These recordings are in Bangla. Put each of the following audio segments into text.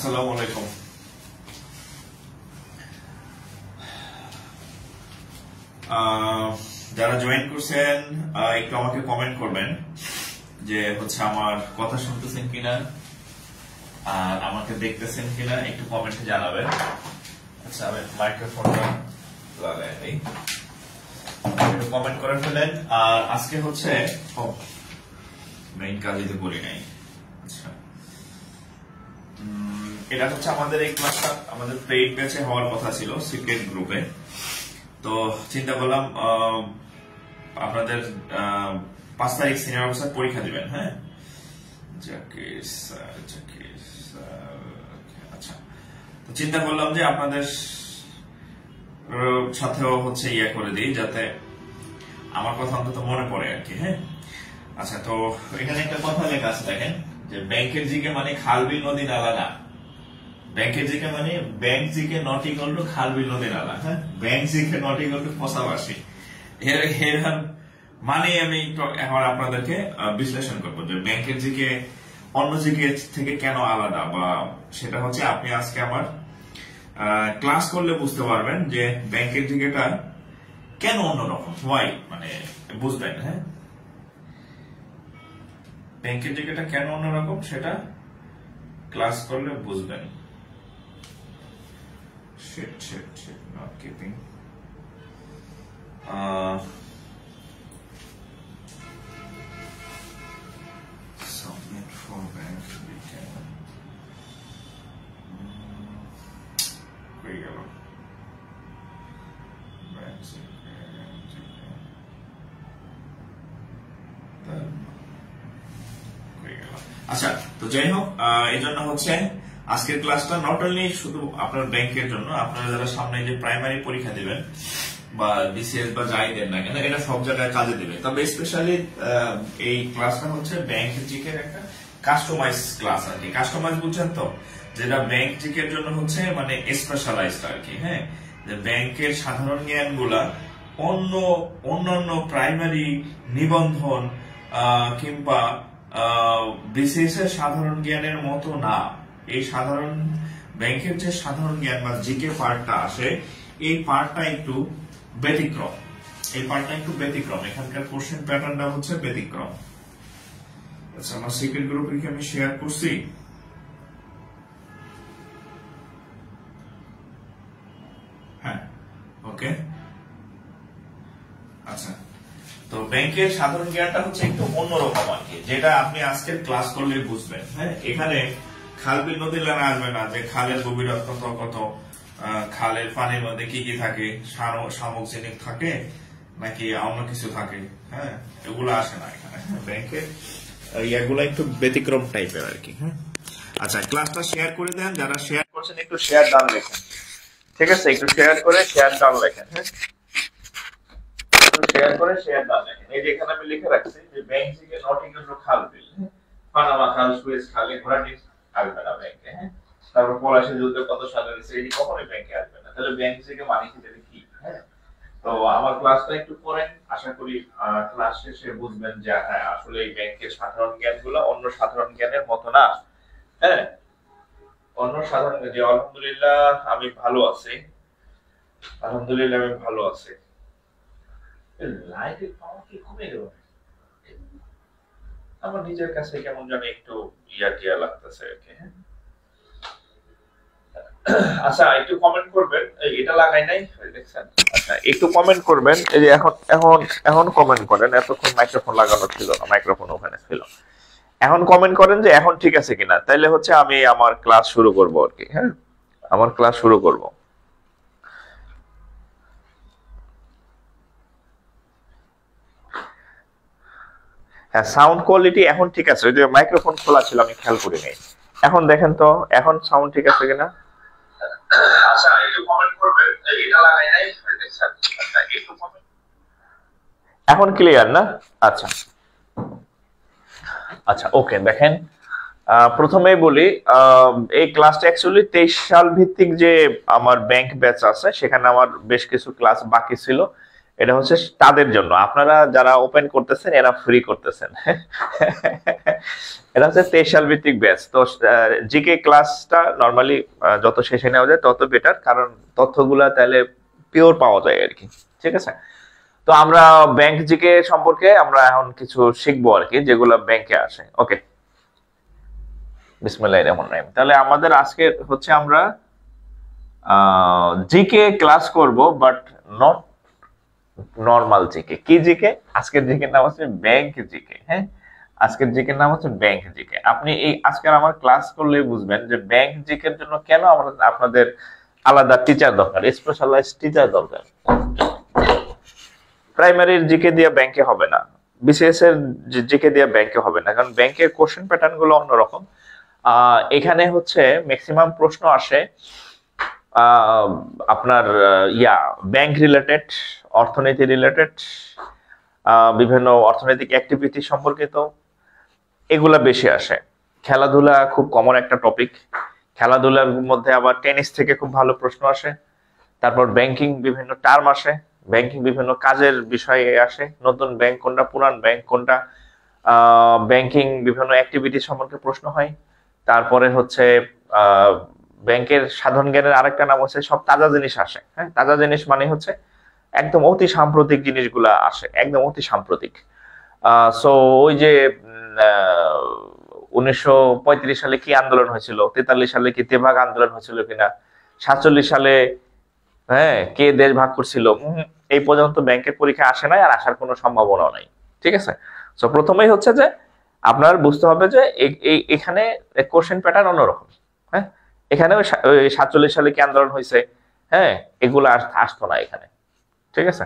আসসালামু আলাইকুম। যারা জয়েন করছেন একটু আমাকে কমেন্ট করবেন যে হচ্ছে আমার কথা শুনতেছেন কিনা আর আমাকে দেখতেছেন কিনা, একটু কমেন্টে জানাবেন। আচ্ছা, আমি মাইক্রোফোনটা লাগাই নেই, একটু কমেন্ট করে ফেলেন। আর আজকে হচ্ছে মেইন কাজই তো বলি নাই। আচ্ছা, এটা হচ্ছে আমাদের এই ক্লাসটা আমাদের পেইড ব্যাচে হওয়ার কথা ছিল, সিক্রেট গ্রুপে। তো চিন্তা করলাম আপনাদের 5 তারিখ সিনিয়র অফিসার পরীক্ষা দিবেন। হ্যাঁ, আচ্ছা, তো চিন্তা করলাম যে আপনাদের সাথেও হচ্ছে ইয়ে করে দিই যাতে আমার কথা অন্তত মনে পড়ে আর কি। হ্যাঁ, আচ্ছা, তো এখানে একটা কথা লেখা আছে, দেখেন যে ব্যাংকের জিকে মানে খাল বিল নদী নালা না। ব্যাংকের জিকে মানে bank GK not equal to খাল বিল নদী নালা। হ্যাঁ, bank GK not equal to পাশাপাশি। এর মানে আমি এখন আপনাদেরকে বিশ্লেষণ করবো যে ব্যাংকের জিকে অন্য জিকে থেকে কেন আলাদা, বা সেটা হচ্ছে আপনি আজকে আমার ক্লাস করলে বুঝতে পারবেন যে ব্যাংকের জিকেটা কেন অন্যরকম, হোয়াই, মানে বুঝবেন। হ্যাঁ, ব্যাংকের জিকেটা কেন অন্যরকম সেটা ক্লাস করলে বুঝবেন। Not keeping. Submit for bank detail. হয়ে গেল। আচ্ছা, তো যাই হোক, এই জন্য হচ্ছে আজকের ক্লাসটা নট অনলি শুধু আপনার ব্যাংকের জন্য, আপনারা যারা সামনে যে প্রাইমারি পরীক্ষা দিবেন বা বিসিএস বা যাই দেন না কেন, এটা সব জায়গায় কাজে দিবে। তবে স্পেশালি এই ক্লাসটা হচ্ছে ব্যাংকের জিকের একটা কাস্টমাইজ ক্লাস আর কি। কাস্টমাইজ বুঝছেন তো, যেটা ব্যাংক জিকের জন্য হচ্ছে মানে স্পেশালাইজড আর কি। হ্যাঁ, যে ব্যাংকের সাধারণ জ্ঞান গুলা অন্যান্য প্রাইমারি নিবন্ধন কিংবা বিসিএস এর সাধারণ জ্ঞানের মতো না। এই সাধারণ ব্যাংকের যে সাধারণ জ্ঞান বা জিকে পার্টটা আসে, এই পার্টটা একটু ব্যতিক্রম। এখানকার কোশ্চেন প্যাটার্নটা হচ্ছে ব্যতিক্রম। আচ্ছা, আমার সিক্রেট গ্রুপে কি আমি শেয়ার করছি? হ্যাঁ, ওকে। আচ্ছা, তো ব্যাংকের সাধারণ জ্ঞানটা হচ্ছে একটু অন্যরকম আর কি, যেটা আপনি আজকের ক্লাস করলে বুঝবেন। হ্যাঁ, এখানে খাল বিল নদী নালা আসবে না, যে খালের গভীরতা কত, খালের পানির মধ্যে কি কি থাকে, সামুদ্রিক থাকে নাকি অন্য কিছু থাকে। হ্যাঁ, এগুলো আসে না এখানে। ব্যাংকের এগুলো একটু ব্যতিক্রম টাইপের আর কি। হ্যাঁ, আচ্ছা, ক্লাসটা শেয়ার করে দেন। যারা শেয়ার করছেন একটু শেয়ার ডান লেখেন, ঠিক আছে? একটু শেয়ার করে শেয়ার ডান লেখেন। হ্যাঁ, শেয়ার করে শেয়ার ডান লেখেন। এই যে এখানে আমি লিখে রাখছি যে ব্যাংক থেকে নট ইকুয়াল টু খাল বিল, পানামা খাল, সুয়েজ খাল, ঘোরাটি আসবে না ব্যাংকে। হ্যাঁ, তারপর পলাশী যুদ্ধ কত সালে হয়েছে, এটি কখনোই ব্যাংকে আসবে না। তাহলে ব্যাংক থেকে মানি খেতে কি? হ্যাঁ, তো আমার ক্লাসটা একটু পড়েন, আশা করি ক্লাস শেষে বুঝবেন যে হ্যাঁ, আসলে এই ব্যাংকের সাধারণ জ্ঞানগুলো অন্য সাধারণ জ্ঞানের মতো না। হ্যাঁ, অন্য সাধারণ যে আলহামদুলিল্লাহ আমি ভালো আছি, লাইটের পাওয়ার কি কমে গেল? আমার নিজের কাছে কেমন জানি একটু টিয়া লাগতেছে আর কি। হ্যাঁ, আচ্ছা, একটু কমেন্ট করবেন। এটা লাগাই নাই, দেখছেন? আচ্ছা, একটু কমেন্ট করবেন। এই যে এখন কমেন্ট করেন। এতক্ষণ মাইক্রোফোন লাগানো ছিল না, মাইক্রোফোন ওখানে ছিল। এখন কমেন্ট করেন যে এখন ঠিক আছে কিনা, তাইলে হচ্ছে আমি আমার ক্লাস শুরু করব আর কি। হ্যাঁ, আমার ক্লাস শুরু করব। হ্যাঁ, সাউন্ড কোয়ালিটি এখন ঠিক আছে। ওই যে মাইক্রোফোন খোলা ছিল, আমি খেয়াল করি নাই। এখন দেখেন তো, এখন সাউন্ড ঠিক আছে কিনা। আচ্ছা, একটু কমেন্ট করবেন। এটা লাগাই নাই, দেখছেন? আচ্ছা, একটু কমেন্ট। এখন ক্লিয়ার না? আচ্ছা আচ্ছা, ওকে। দেখেন, প্রথমেই বলি, এই ক্লাসটা অ্যাকচুয়ালি 23 সাল ভিত্তিক যে আমার ব্যাংক ব্যাচ আছে, সেখানে আমার বেশ কিছু ক্লাস বাকি ছিল। এটা হচ্ছে তাদের জন্য, আপনারা যারা ওপেন করতেছেন এরা ফ্রি করতেছেন। এটা হচ্ছে স্পেশাল ভিত্তিক ব্যাচ। তো জিকে ক্লাসটা নরমালি যত শেষে নেওয়া যায় তত বেটার, কারণ তথ্যগুলা তাহলে পিওর পাওয়া যায় আর কি। ঠিক আছে, তো আমরা ব্যাংক জিকে সম্পর্কে আমরা এখন কিছু শিখবো আর কি, যেগুলো ব্যাংকে আসে। ওকে, বিসমিল্লাহির রহমানির রহিম। তাহলে আমাদের আজকে হচ্ছে আমরা জিকে ক্লাস করব, বাট নট নর্মাল জিকে। কি জিকে? আজকের জিকে নাম হচ্ছে ব্যাংক জিকে। হ্যাঁ, আজকের জিকে নাম হচ্ছে ব্যাংক জিকে। আপনি এই আজকের আমার ক্লাস করলেই বুঝবেন যে ব্যাংক জিকের জন্য কেন আমরা আপনাদের আলাদা টিচার দরকার, স্পেশালাইজড টিচার দরকার। প্রাইমারির জিকে দিয়ে ব্যাংকে হবে না, বিসিএস এর জিকে দিয়ে ব্যাংকে হবে না, কারণ ব্যাংকের কোশ্চেন প্যাটার্ন গুলো অন্যরকম। এখানে হচ্ছে ম্যাক্সিমাম প্রশ্ন আসে আপনার ব্যাংক রিলেটেড, অর্থনীতি রিলেটেড, বিভিন্ন অর্থনৈতিক অ্যাক্টিভিটি সম্পর্কিত, এগুলা বেশি আসে। খেলাধুলা খুব কমন একটা টপিক, খেলাধুলার মধ্যে আবার টেনিস থেকে খুব ভালো প্রশ্ন আসে। তারপর ব্যাংকিং বিভিন্ন টার্ম আসে, ব্যাংকিং বিভিন্ন কাজের বিষয়ে আসে, নতুন ব্যাংক কোনটা, পুরান ব্যাংক কোনটা, ব্যাংকিং বিভিন্ন অ্যাক্টিভিটি সম্পর্কে প্রশ্ন হয়। তারপরে হচ্ছে ব্যাংকের সাধারণ জ্ঞানের আরেকটা নাম হচ্ছে সব তাজা জিনিস আসে। হ্যাঁ, তাজা জিনিস মানে হচ্ছে একদম অতি সাম্প্রতিক জিনিসগুলা আসে, একদম অতি সাম্প্রতিক। সো ওই যে 1935 সালে কি আন্দোলন হয়েছিল, 43 সালে কি তেভাগ আন্দোলন হয়েছিল কিনা, 47 সালে হ্যাঁ কে দেশ ভাগ করছিল, এই পর্যন্ত ব্যাংকের পরীক্ষা আসে নাই, আর আসার কোনো সম্ভাবনা নাই। ঠিক আছে, সো প্রথমেই হচ্ছে যে আপনার বুঝতে হবে যে এখানে কোশ্চেন প্যাটার্ন অন্যরকম। হ্যাঁ, এখানে 47 সালে কি আন্দোলন হয়েছে, হ্যাঁ এগুলো আসতো না এখানে। ঠিক আছে,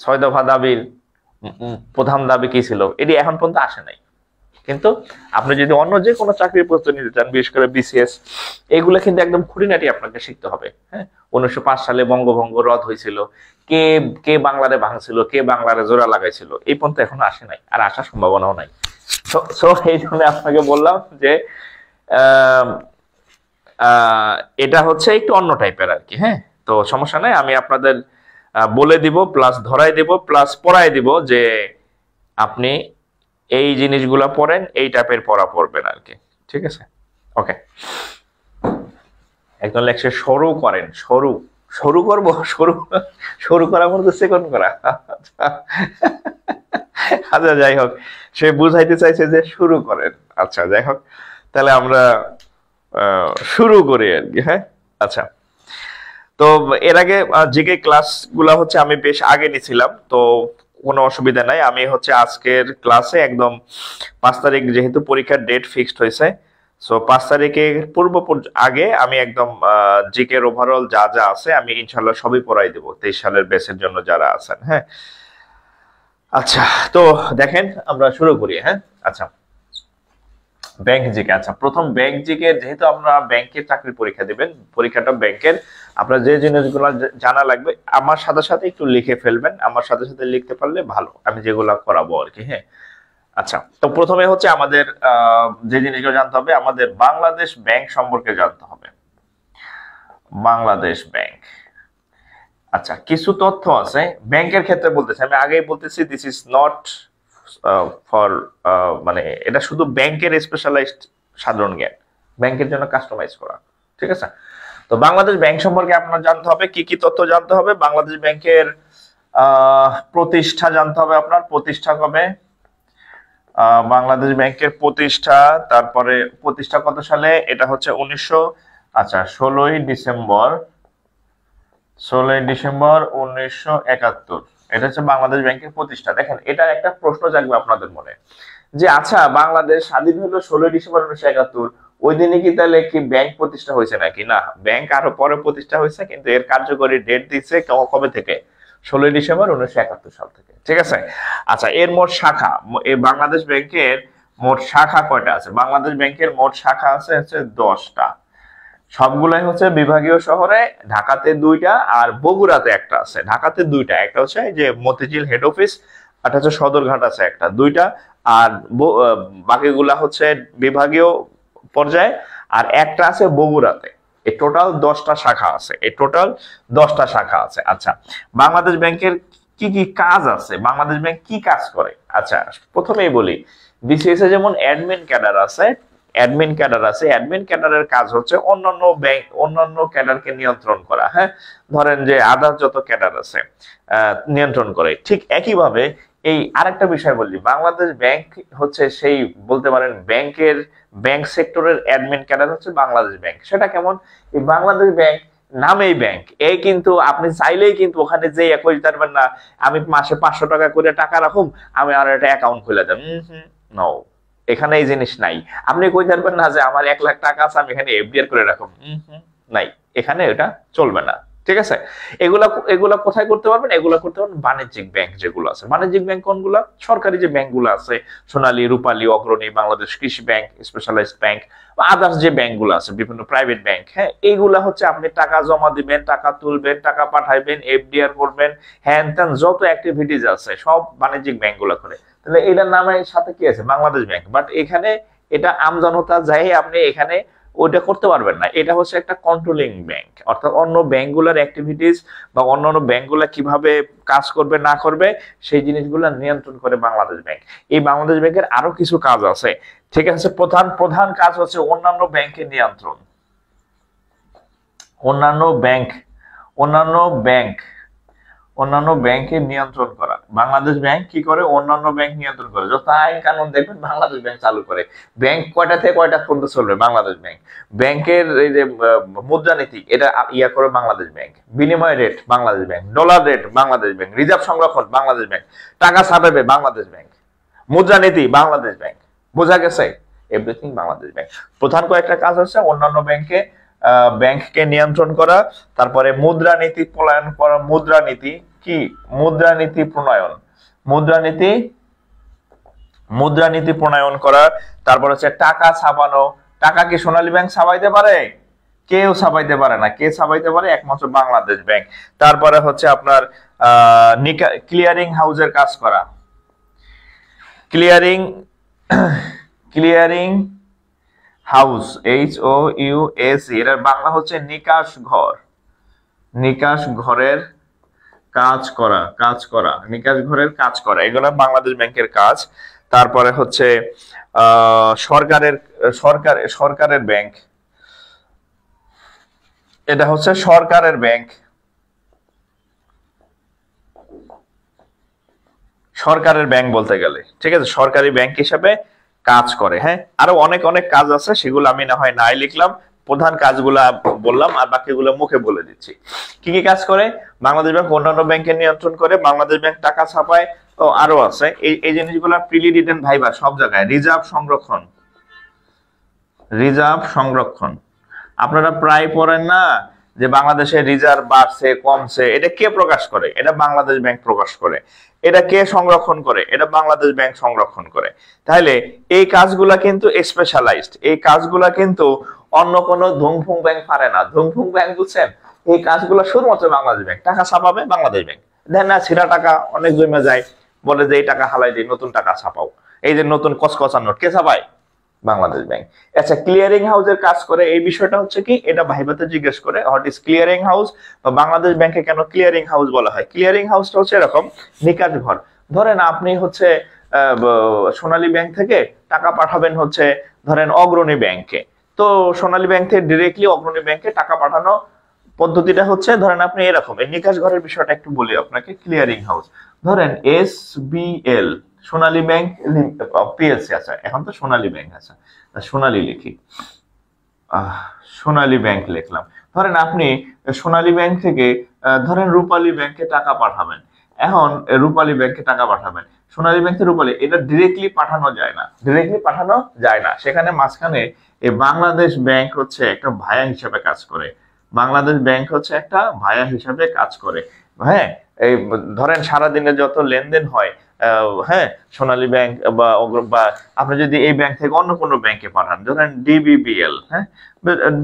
6 দফা দাবির প্রধান দাবি কি ছিল, এটি এখন পর্যন্ত আসে নাই। কিন্তু আপনি যদি অন্য যে কোনো চাকরির প্রস্তুতি নিতে চান, বিশেষ করে বিসিএস, এগুলো কিন্তু একদম খুঁটিনাটি আপনাকে শিখতে হবে। হ্যাঁ, 1905 সালে বঙ্গভঙ্গ রদ হয়েছিল, কে কে বাংলারে ভাঙছিল, কে বাংলারে জোড়া লাগাইছিল, এই পর্যন্ত এখনো আসে নাই, আর আসার সম্ভাবনাও নাই। সো এই জন্য আপনাকে বললাম যে এটা হচ্ছে একটু অন্য টাইপের আর কি। হ্যাঁ, তো সমস্যা নাই, আমি আপনাদের বলে দিব, প্লাস ধরাই দিব, প্লাস পড়াই দিব যে আপনি এই জিনিসগুলা পড়েন, এই টাইপের পড়া পড়বেন আর কি। ঠিক আছে, ওকে। একজন লেকচার শুরু করেন, শুরু করব, শুরু করা মতো সেকেন্ড করা। আচ্ছা যাই হোক, সে বুঝাইতে চাইছে যে শুরু করেন। আচ্ছা যাই হোক, তাহলে আমরা শুরু করি আর কি। হ্যাঁ, আচ্ছা, তো এর আগে জিকে ক্লাস গুলা হচ্ছে আমি বেশ আগে নিছিলাম, তো কোনো অসুবিধা নাই। আমি হচ্ছে আজকের ক্লাসে একদম 5 তারিখ যেহেতু পরীক্ষার ডেট ফিক্সড হয়েছে, সো 5 তারিখের আগে আমি একদম জিকে ওভারঅল যা যা আছে আমি ইনশাল্লাহ সবই পড়াই দেবো 23 সালের ব্যাচের জন্য যারা আছেন। হ্যাঁ, আচ্ছা, তো দেখেন আমরা শুরু করি। হ্যাঁ, আচ্ছা, ব্যাংক জিকে। আচ্ছা, প্রথম ব্যাংক জিকে, যেহেতু আমরা ব্যাংকের চাকরির পরীক্ষা দিবেন, পরীক্ষাটা ব্যাংকের, আপনার যে জিনিসগুলো জানা লাগবে আমার সাথে সাথে একটু লিখে ফেলবেন, আমার সাথে সাথে লিখতে পারলে ভালো, আমি যেগুলো করাবো আর কি। হ্যাঁ, আচ্ছা, তো প্রথমে হচ্ছে আমাদের যে জিনিসগুলো জানতে হবে, আমাদের বাংলাদেশ ব্যাংক সম্পর্কে জানতে হবে। বাংলাদেশ ব্যাংক, আচ্ছা, কিছু তথ্য আছে ব্যাংকের ক্ষেত্রে বলতেছি, আমি আগেই বলতেছি দিস ইজ নট ফর, মানে এটা শুধু ব্যাংকের স্পেশালাইজড সাধারণ জ্ঞান, ব্যাংকের জন্য কাস্টমাইজ করা। ঠিক আছে, তো বাংলাদেশ ব্যাংক সম্পর্কে আপনার জানতে হবে, কি কি তথ্য জানতে হবে। বাংলাদেশ ব্যাংকের প্রতিষ্ঠা জানতে হবে আপনার, প্রতিষ্ঠা কবে, বাংলাদেশ ব্যাংকের প্রতিষ্ঠা, তারপরে প্রতিষ্ঠা কত সালে, এটা হচ্ছে 16ই ডিসেম্বর 1971, এটা হচ্ছে বাংলাদেশ ব্যাংকের প্রতিষ্ঠা। দেখেন, এটা একটা প্রশ্ন জাগবে আপনাদের মনে যে আচ্ছা বাংলাদেশ স্বাধীন হলো 16ই ডিসেম্বর 1971, ওই দিনে কি তাহলে কি ব্যাংক প্রতিষ্ঠা হয়েছে নাকি? না, ব্যাংক আরো পরে প্রতিষ্ঠা হয়েছে, কিন্তু এর কার্যকরী ডেট দিচ্ছে কবে থেকে, 16ই ডিসেম্বর 1971 সাল থেকে। ঠিক আছে, আচ্ছা, এর মোট শাখা, এই বাংলাদেশ ব্যাংকের মোট শাখা কয়টা আছে? বাংলাদেশ ব্যাংকের মোট শাখা আছে হচ্ছে 10টা, সবগুলাই হচ্ছে বিভাগীয় শহরে, ঢাকাতে 2টা আর বগুড়াতে একটা আছে। ঢাকাতে 2টা, একটা হচ্ছে যে মতিঝিল হেড অফিস, আর হচ্ছে সদরঘাট আছে একটা, 2টা, আর বাকিগুলা হচ্ছে বিভাগীয় পর্যায়ে, আর একটা আছে বগুড়াতে। এই টোটাল 10টা শাখা আছে, এই টোটাল 10টা শাখা আছে। আচ্ছা, বাংলাদেশ ব্যাংকের কি কি কাজ আছে, বাংলাদেশ ব্যাংক কি কাজ করে? আচ্ছা, প্রথমেই বলি বিসিএস এ যেমন অ্যাডমিন ক্যাডার আছে, অ্যাডমিন ক্যাডারের কাজ হচ্ছে অন্যান্য ব্যাংক, অন্যান্য ক্যাডারকে নিয়ন্ত্রণ করা। হ্যাঁ, ধরেন যে আদার যত ক্যাডার আছে নিয়ন্ত্রণ করে। ঠিক একইভাবে এই আরেকটা বিষয় বললি, বাংলাদেশ ব্যাংক হচ্ছে সেই বলতে পারেন ব্যাংক সেক্টরের অ্যাডমিন ক্যাডার হচ্ছে বাংলাদেশ ব্যাংক। সেটা কেমন? এই বাংলাদেশ ব্যাংক নামেই ব্যাংক, এই কিন্তু আপনি চাইলেই কিন্তু ওখানে যে কই পারবেন না আমি মাসে 500 টাকা করে টাকা রাখুম, আমি আর একটা অ্যাকাউন্ট খুলে দেব। নো, এখানে এই জিনিস নাই। আপনি কই পারবেন না যে আমার 1 লাখ টাকা আছে আমি এখানে এফডিআর করে রাখুম, নাই, এখানে এটা চলবে না। ঠিক আছে, এগুলা এগুলা কোথায় করতে পারবেন? এগুলা করতে পারবেন বাণিজ্যিক ব্যাংক যেগুলো আছে। বাণিজ্যিক ব্যাংক কোনগুলা? সরকারি যে ব্যাংকগুলো আছে, সোনালী, রূপালী, অগ্রণী, বাংলাদেশ কৃষি ব্যাংক, স্পেশালাইজড ব্যাংক বা আদার্স যে ব্যাংকগুলো আছে, বিভিন্ন প্রাইভেট ব্যাংক। হ্যাঁ, এইগুলা হচ্ছে আপনি টাকা জমা দিবেন, টাকা তুলবেন, টাকা পাঠাইবেন, এফডিআর করবেন, হ্যান ত্যান যত অ্যাক্টিভিটিস আছে সব বাণিজ্যিক ব্যাংকগুলো করে। তাহলে এটার নামের সাথে কি আছে? বাংলাদেশ ব্যাংক। বাট এখানে এটা আমজনতা যাই আপনি এখানে ওইটা করতে পারবেন না। এটা হচ্ছে একটা কন্ট্রোলিং ব্যাংক, অর্থাৎ অন্য ব্যাংকগুলোর অ্যাক্টিভিটিস বা অন্যান্য ব্যাংকগুলো কিভাবে কাজ করবে না করবে সেই জিনিসগুলো নিয়ন্ত্রণ করে বাংলাদেশ ব্যাংক। এই বাংলাদেশ ব্যাংকের আরো কিছু কাজ আছে। ঠিক আছে, প্রধান কাজ হচ্ছে অন্যান্য ব্যাংকের নিয়ন্ত্রণ। অন্যান্য ব্যাংকের নিয়ন্ত্রণ করা। বাংলাদেশ ব্যাংক কি করে? অন্যান্য ব্যাংক নিয়ন্ত্রণ করে। যত আইন কানুন দেখবেন বাংলাদেশ ব্যাংক চালু করে। ব্যাংক কয়টা থেকে কয়টা পর্যন্ত চলবে? বাংলাদেশ ব্যাংক। ব্যাংকের এই যে মুদ্রানীতি এটা করে বাংলাদেশ ব্যাংক। বিনিময় rate Bangladesh bank, dollar rate Bangladesh bank, reserve সংরক্ষণ বাংলাদেশ ব্যাংক, টাকা ছাপাবে বাংলাদেশ ব্যাংক, মুদ্রানীতি বাংলাদেশ ব্যাংক। বোঝা গেছে? Everything Bangladesh bank. প্রধান কয়েকটা কাজ হচ্ছে অন্যান্য ব্যাংককে নিয়ন্ত্রণ করা, তারপরে মুদ্রানীতি প্রণয়ন করা। মুদ্রানীতি প্রণয়ন করা। তারপর হচ্ছে টাকা ছাপানো। টাকা কি সোনালী ব্যাংক ছাপাইতে পারে? কেউ ছাপাইতে পারে না। কে ছাপাইতে পারে? একমাত্র বাংলাদেশ ব্যাংক। তারপরে হচ্ছে আপনার ক্লিয়ারিং হাউসের কাজ করা। ক্লিয়ারিং হাউস, HOUS, এর বাংলা হচ্ছে নিকাশ ঘর। নিকাশ ঘরের কাজ করা, এগুলো বাংলাদেশ ব্যাংকের কাজ। তারপরে হচ্ছে সরকারের ব্যাংক, এটা হচ্ছে সরকারের ব্যাংক। সরকারের ব্যাংক বলতে গেলে, ঠিক আছে, সরকারি ব্যাংক হিসাবে কাজ করে। হ্যাঁ, আরো অনেক কাজ আছে, সেগুলো আমি না হয় নাই লিখলাম, প্রধান কাজগুলা বললাম আর বাকিগুলো মুখে বলে দিচ্ছি। কি কি কাজ করে বাংলাদেশ ব্যাংক? অন্যান্য ব্যাংকের নিয়ন্ত্রণ করে, বাংলাদেশ ব্যাংক টাকা ছাপায়, ও আরো আছে এই জিনিসগুলো প্রিলি রিটেন ভাইবা সব জায়গায়। রিজার্ভ সংরক্ষণ আপনারা প্রায় পড়েন না যে বাংলাদেশের রিজার্ভ বাড়ছে কমছে, এটা কে প্রকাশ করে? এটা বাংলাদেশ ব্যাংক প্রকাশ করে। এটা কে সংরক্ষণ করে? এটা বাংলাদেশ ব্যাংক সংরক্ষণ করে। তাহলে এই কাজগুলা কিন্তু স্পেশালাইজড, এই কাজগুলা কিন্তু অন্য কোনো ধুমফুং ব্যাংক পারে না। ধুমফুং ব্যাংক বুঝছেন? এই কাজগুলো শুধুমাত্র বাংলাদেশ ব্যাংক। টাকা ছাপাবে বাংলাদেশ ব্যাংক, দেন না ছিঁড়া টাকা অনেক জমে যায়, বলে যে এই টাকা হালাই দিই, নতুন টাকা ছাপাও। এই যে নতুন কচকচা নোট কে ছাপায়? বাংলাদেশ ব্যাংক। আচ্ছা, ক্লিয়ারিং হাউসের কাজ করে, এই বিষয়টা হচ্ছে কি, এটা ভাইভাতে জিজ্ঞেস করে হোয়াট ইজ ক্লিয়ারিং হাউস, বা বাংলাদেশ ব্যাংকে কেন ক্লিয়ারিং হাউস বলা হয়। ক্লিয়ারিং হাউসটা হচ্ছে এরকম, নিকাশ ঘর। ধরেন আপনি হচ্ছে সোনালী ব্যাংক থেকে টাকা পাঠাবেন হচ্ছে ধরেন অগ্রণী ব্যাংকে, তো সোনালী ব্যাংক থেকে ডিরেক্টলি অগ্রণী ব্যাংকে টাকা পাঠানো পদ্ধতিটা হচ্ছে ধরেন আপনি এরকম। এই নিকাশ ঘরের বিষয়টা একটু বলি আপনাকে। ক্লিয়ারিং হাউস ধরেন SBL, সোনালী ব্যাংক PLC। আচ্ছা, এখন তো সোনালী ব্যাংক আছে, সোনালী লিখি, সোনালী ব্যাংক লিখলাম। ধরেন আপনি সোনালী ব্যাংক থেকে ধরেন রূপালী ব্যাংকে টাকা পাঠাবেন। এখন রূপালী ব্যাংকে টাকা পাঠাবেন, সোনালী ব্যাংক থেকে রূপালী, এটা ডিরেক্টলি পাঠানো যায় না। সেখানে মাঝখানে এই বাংলাদেশ ব্যাংক হচ্ছে একটা ভায়া হিসেবে কাজ করে। বাংলাদেশ ব্যাংক হচ্ছে একটা ভায়া হিসেবে কাজ করে। হ্যাঁ, এই ধরেন সারাদিনে যত লেনদেন হয়, হ্যাঁ, সোনালী ব্যাংক বা আপনি যদি এই ব্যাংক থেকে অন্য কোনো ব্যাংকে পাঠান, ধরেন DBBL, হ্যাঁ,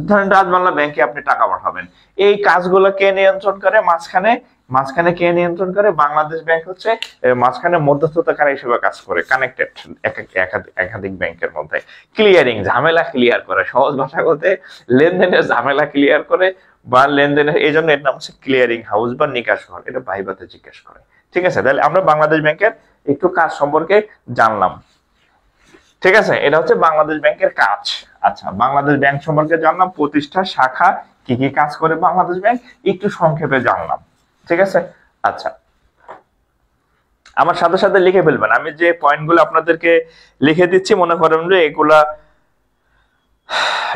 ধরেন রাজবাংলা ব্যাংকে আপনি টাকা পাঠাবেন, এই কাজগুলো কে নিয়ন্ত্রণ করে? মাঝখানে মাঝখানে কে নিয়ন্ত্রণ করে? বাংলাদেশ ব্যাংক হচ্ছে মাঝখানে মধ্যস্থতাকারী হিসেবে কাজ করে, কানেক্টেড একাধিক ব্যাংকের মধ্যে। ক্লিয়ারিং, ঝামেলা ক্লিয়ার করে, সহজ ভাষা বলতে লেনদেনের ঝামেলা ক্লিয়ার করে, বা লেনদেনের, এই জন্য এর নাম হচ্ছে ক্লিয়ারিং হাউস বা নিকাশ ঘর। এটা ভাইবাতে জিজ্ঞেস করে। ঠিক আছে, তাহলে আমরা বাংলাদেশ ব্যাংকের একটু কাজ সম্পর্কে জানলাম। ঠিক আছে, এটা হচ্ছে বাংলাদেশ ব্যাংকের কাজ। আচ্ছা, বাংলাদেশ ব্যাংক সম্পর্কে জানলাম, প্রতিষ্ঠা, শাখা, কি কি কাজ করে বাংলাদেশ ব্যাংক একটু সংক্ষেপে জানলাম। ঠিক আছে, আচ্ছা আমার সাথে সাথে লিখে ফেলবেন, আমি যে পয়েন্টগুলো আপনাদেরকে লিখে দিচ্ছি মনে করেন যে এগুলা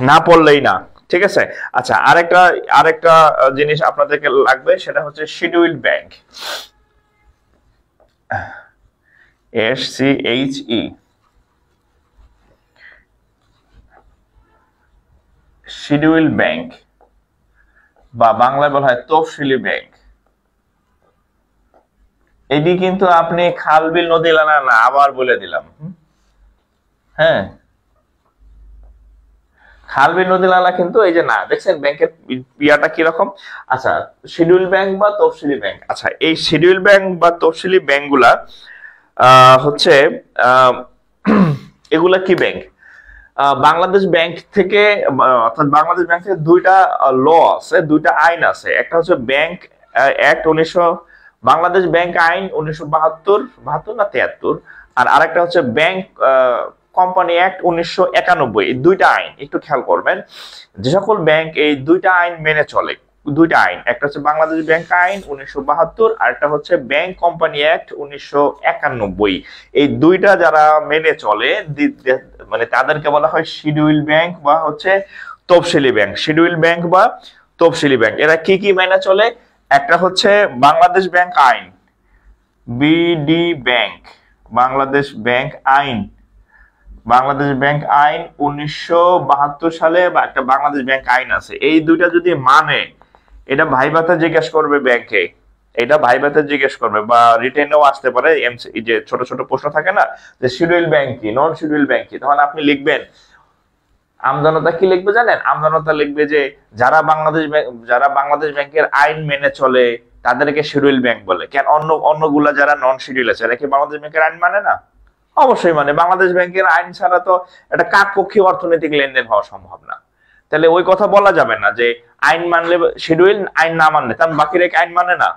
না পড়লেই না। ঠিক আছে, আচ্ছা আরেকটা জিনিস আপনাদেরকে লাগবে, সেটা হচ্ছে schedule bank, SCHE, schedule bank বা বাংলায় বলা হয় তফসিলি ব্যাংক। এটি কিন্তু আপনি খাল বিল নদী নালা না, আবার বলে দিলাম। হ্যাঁ, খাল বিল নদী নালা কিন্তু এই যে না, দেখছেন ব্যাংকের পিয়াটা কিরকম। আচ্ছা, শিডিউল ব্যাংক বা তফসিলি ব্যাংক। আচ্ছা, এই শিডিউল ব্যাংক বা তফসিলি ব্যাংকগুলা হচ্ছে এগুলা কি ব্যাংক? বাংলাদেশ ব্যাংক থেকে, অর্থাৎ বাংলাদেশ ব্যাংক থেকে দুইটা ল আছে, দুইটা আইন আছে। একটা হচ্ছে ব্যাংক অ্যাক্ট 1900, বাংলাদেশ ব্যাংক আইন 1972 না 73, আর আরেকটা হচ্ছে ব্যাংক কোম্পানি অ্যাক্ট 1991। এই দুইটা আইন একটু খেয়াল করবেন। যে সকল ব্যাংক এই দুইটা আইন মেনে চলে, দুইটা আইন, একটা হচ্ছে বাংলাদেশ ব্যাংক আইন 1972, আর একটা হচ্ছে ব্যাংক কোম্পানি অ্যাক্ট 1991। এই দুইটা যারা মেনে চলে মানে তাদেরকে বলা হয় শিডিউল ব্যাংক বা হচ্ছে তফসিলি ব্যাংক। শিডিউল ব্যাংক বা তফসিলি ব্যাংক এরা কি কি মেনে চলে? একটা হচ্ছে বাংলাদেশ ব্যাংক আইন, BD ব্যাংক, বাংলাদেশ ব্যাংক আইন, বাংলাদেশ ব্যাংক আইন 1972 সালে, বা একটা বাংলাদেশ ব্যাংক আইন আছে। এই দুইটা যদি মানে, এটা ভাইভাতে জিজ্ঞেস করবে ব্যাংকে, এটা ভাইভাতে জিজ্ঞেস করবে, বা রিটেনেও আসতে পারে। যে ছোট ছোট প্রশ্ন থাকে না, যে শিডিউল ব্যাংক কি, নন শিডিউল ব্যাংক কি, তখন আপনি লিখবেন, আমজনতা কি লিখবে জানেন? আমজনতা লিখবে যে যারা বাংলাদেশ ব্যাংকের আইন মেনে চলে তাদেরকে শিডিউল ব্যাংক বলে। কেন অন্যগুলা যারা নন শিডিউল আছে এরা কি বাংলাদেশ ব্যাংকের আইন মানে না? অবশ্যই মানে। বাংলাদেশ ব্যাংকের আইন ছাড়া তো একটা কাকপক্ষী অর্থনৈতিক লেনদেন হওয়া সম্ভব না। তাহলে ওই কথা বলা যাবে না যে আইন মানলে শিডিউল, আইন না মানলে তার বাকি রেখে আইন মানে না,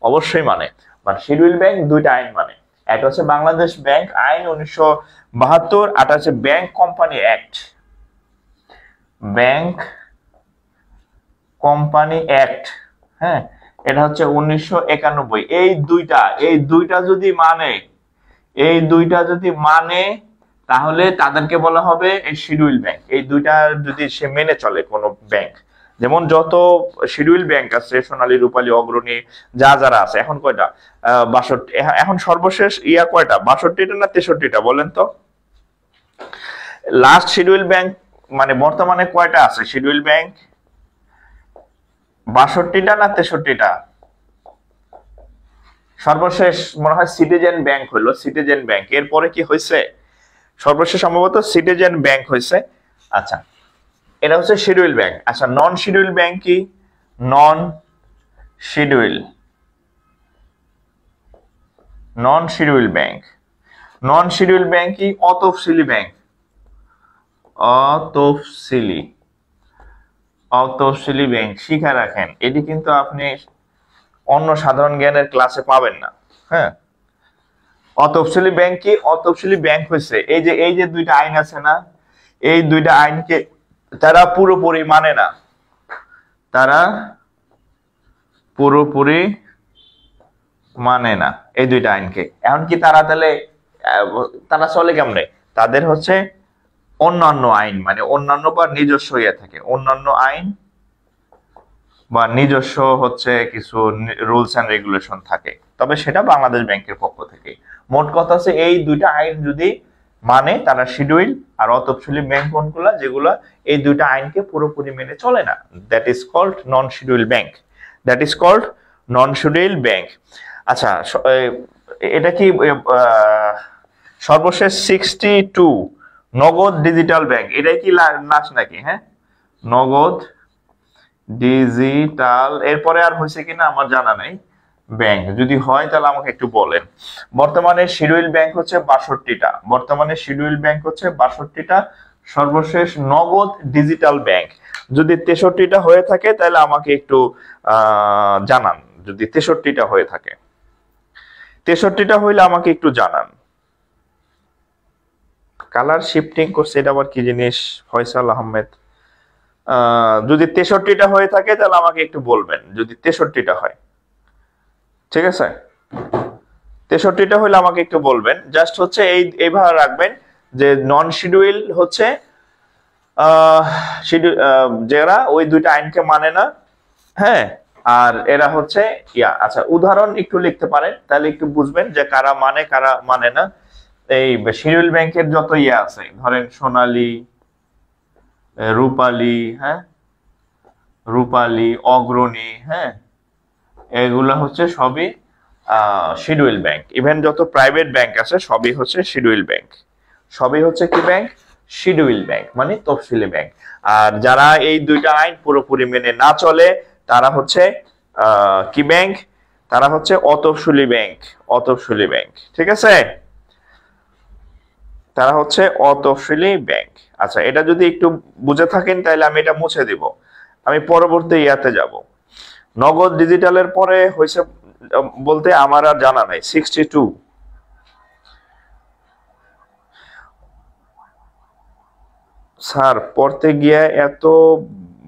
অবশ্যই মানে। বাট শিডিউল ব্যাংক দুইটা আইন মানে, একটা হচ্ছে বাংলাদেশ ব্যাংক আইন 1972, আর হচ্ছে bank company act, bank company act. হ্যাঁ, এটা হচ্ছে 1991। এই দুইটা যদি মানে তাহলে তাদেরকে বলা হবে এই শিডিউল ব্যাংক। এই দুইটা যদি সে মেনে চলে কোন ব্যাংক, যেমন যত শিডিউল ব্যাংক আছে, সোনালী, রূপালী, অগ্রণী, যারা আছে, এখন কয়টা? 62। এখন সর্বশেষ কয়টা? 62টা না 63টা বলেন তো? লাস্ট শিডিউল ব্যাংক মানে বর্তমানে কয়টা আছে শিডিউল ব্যাংক? 62টা না 63টা? সর্বশেষ মনে হয় সিটিজেন ব্যাংক হলো, সিটিজেন ব্যাংক। এরপরে কি হয়েছে? সর্বশেষ সম্ভবত সিটিজেন ব্যাংক হয়েছে। আচ্ছা, এটা হচ্ছে শিডিউল ব্যাংক। আচ্ছা, নন শিডিউল ব্যাংক কি? নন শিডিউল ব্যাংক, নন শিডিউল ব্যাংক কি? অতফসিলি ব্যাংক, অতফসিলি ব্যাংক। শিখা রাখেন, এটি কিন্তু আপনি অন্য সাধারণ জ্ঞানের ক্লাসে পাবেন না। হ্যাঁ, অতফসিলি ব্যাংক কি? অতফসিলি ব্যাংক হয়েছে এই যে দুইটা আইন আছে না, এই দুইটা আইনকে তারা পুরোপুরি মানে না, তারা পুরোপুরি মানে না এই দুইটা আইনকে। এখন কি তারা চলে কেমনে? তাদের হচ্ছে অন্যান্য আইন, মানে অন্যান্য বা নিজস্ব থাকে, অন্যান্য আইন বা নিজস্ব হচ্ছে কিছু রুলস এন্ড রেগুলেশন থাকে, তবে সেটা বাংলাদেশ ব্যাংকের পক্ষ থেকে। মোট কথা হচ্ছে এই দুইটা আইন যদি মানে তারা শিডিউল, আর অতফসিলি ব্যাংক কোনগুলা? যেগুলা এই দুইটা আইনকে পুরোপুরি মেনে চলে না, that is called non schedule bank, that is called non schedule bank. আচ্ছা, এটা কি সর্বশেষ 62 নগদ ডিজিটাল ব্যাংক, এটাই কি লাস্ট নাকি? হ্যাঁ, নগদ ডিজিটাল। এরপরে আর হয়েছে কিনা আমার জানা নাই। ব্যাংক যদি হয় তাহলে আমাকে একটু বলেন। বর্তমানে শিডিউল ব্যাংক হচ্ছে 62টা, বর্তমানে শিডিউল ব্যাংক হচ্ছে 62টা, সর্বশেষ নগদ ডিজিটাল ব্যাংক যদি 63টা হয়ে থাকে তাহলে আমাকে একটু জানান। যদি 63টা হয়ে থাকে, 63টা হইলে আমাকে একটু জানান। কালার শিফটিং করছে, এটা আবার কি জিনিস ফয়সাল আহমেদ? যদি 63টা হয়ে থাকে তাহলে আমাকে একটু বলবেন, যদি 63টা হয়। ঠিক আছে, 63টা হলে আমাকে একটু বলবেন। জাস্ট হচ্ছে এইভাবে রাখবেন যে নন শিডিউল হচ্ছে যারা ওই দুইটা আইনকে মানে না, হ্যাঁ, আর এরা হচ্ছে আচ্ছা উদাহরণ একটু লিখতে পারেন তাহলে একটু বুঝবেন যে কারা মানে কারা মানে না। এই শিডিউল ব্যাংকের যত আছে, ধরেন সোনালী, রূপালী, হ্যাঁ, রূপালী, অগ্রণী, হ্যাঁ, এগুলা হচ্ছে সবই শিডিউল ব্যাংক। ইভেন যত প্রাইভেট ব্যাংক আছে সবই হচ্ছে শিডিউল ব্যাংক, সবই হচ্ছে কি ব্যাংক? শিডিউল ব্যাংক, মানে তফসিলি ব্যাংক। আর যারা এই দুইটা আইন পুরোপুরি মেনে না চলে তারা হচ্ছে কি ব্যাংক? তারা হচ্ছে অতফসিলি ব্যাংক, অতফসিলি ব্যাংক। ঠিক আছে, তারা হচ্ছে অতফসিলি ব্যাংক। আচ্ছা, এটা যদি একটু বুঝে থাকেন তাহলে আমি এটা মুছে দিব, আমি পরবর্তী ইয়াতে যাব। নগদ ডিজিটালের পরে হয়েছে বলতে আমার আর জানা নাই। 62 স্যার পড়তে গিয়ে এত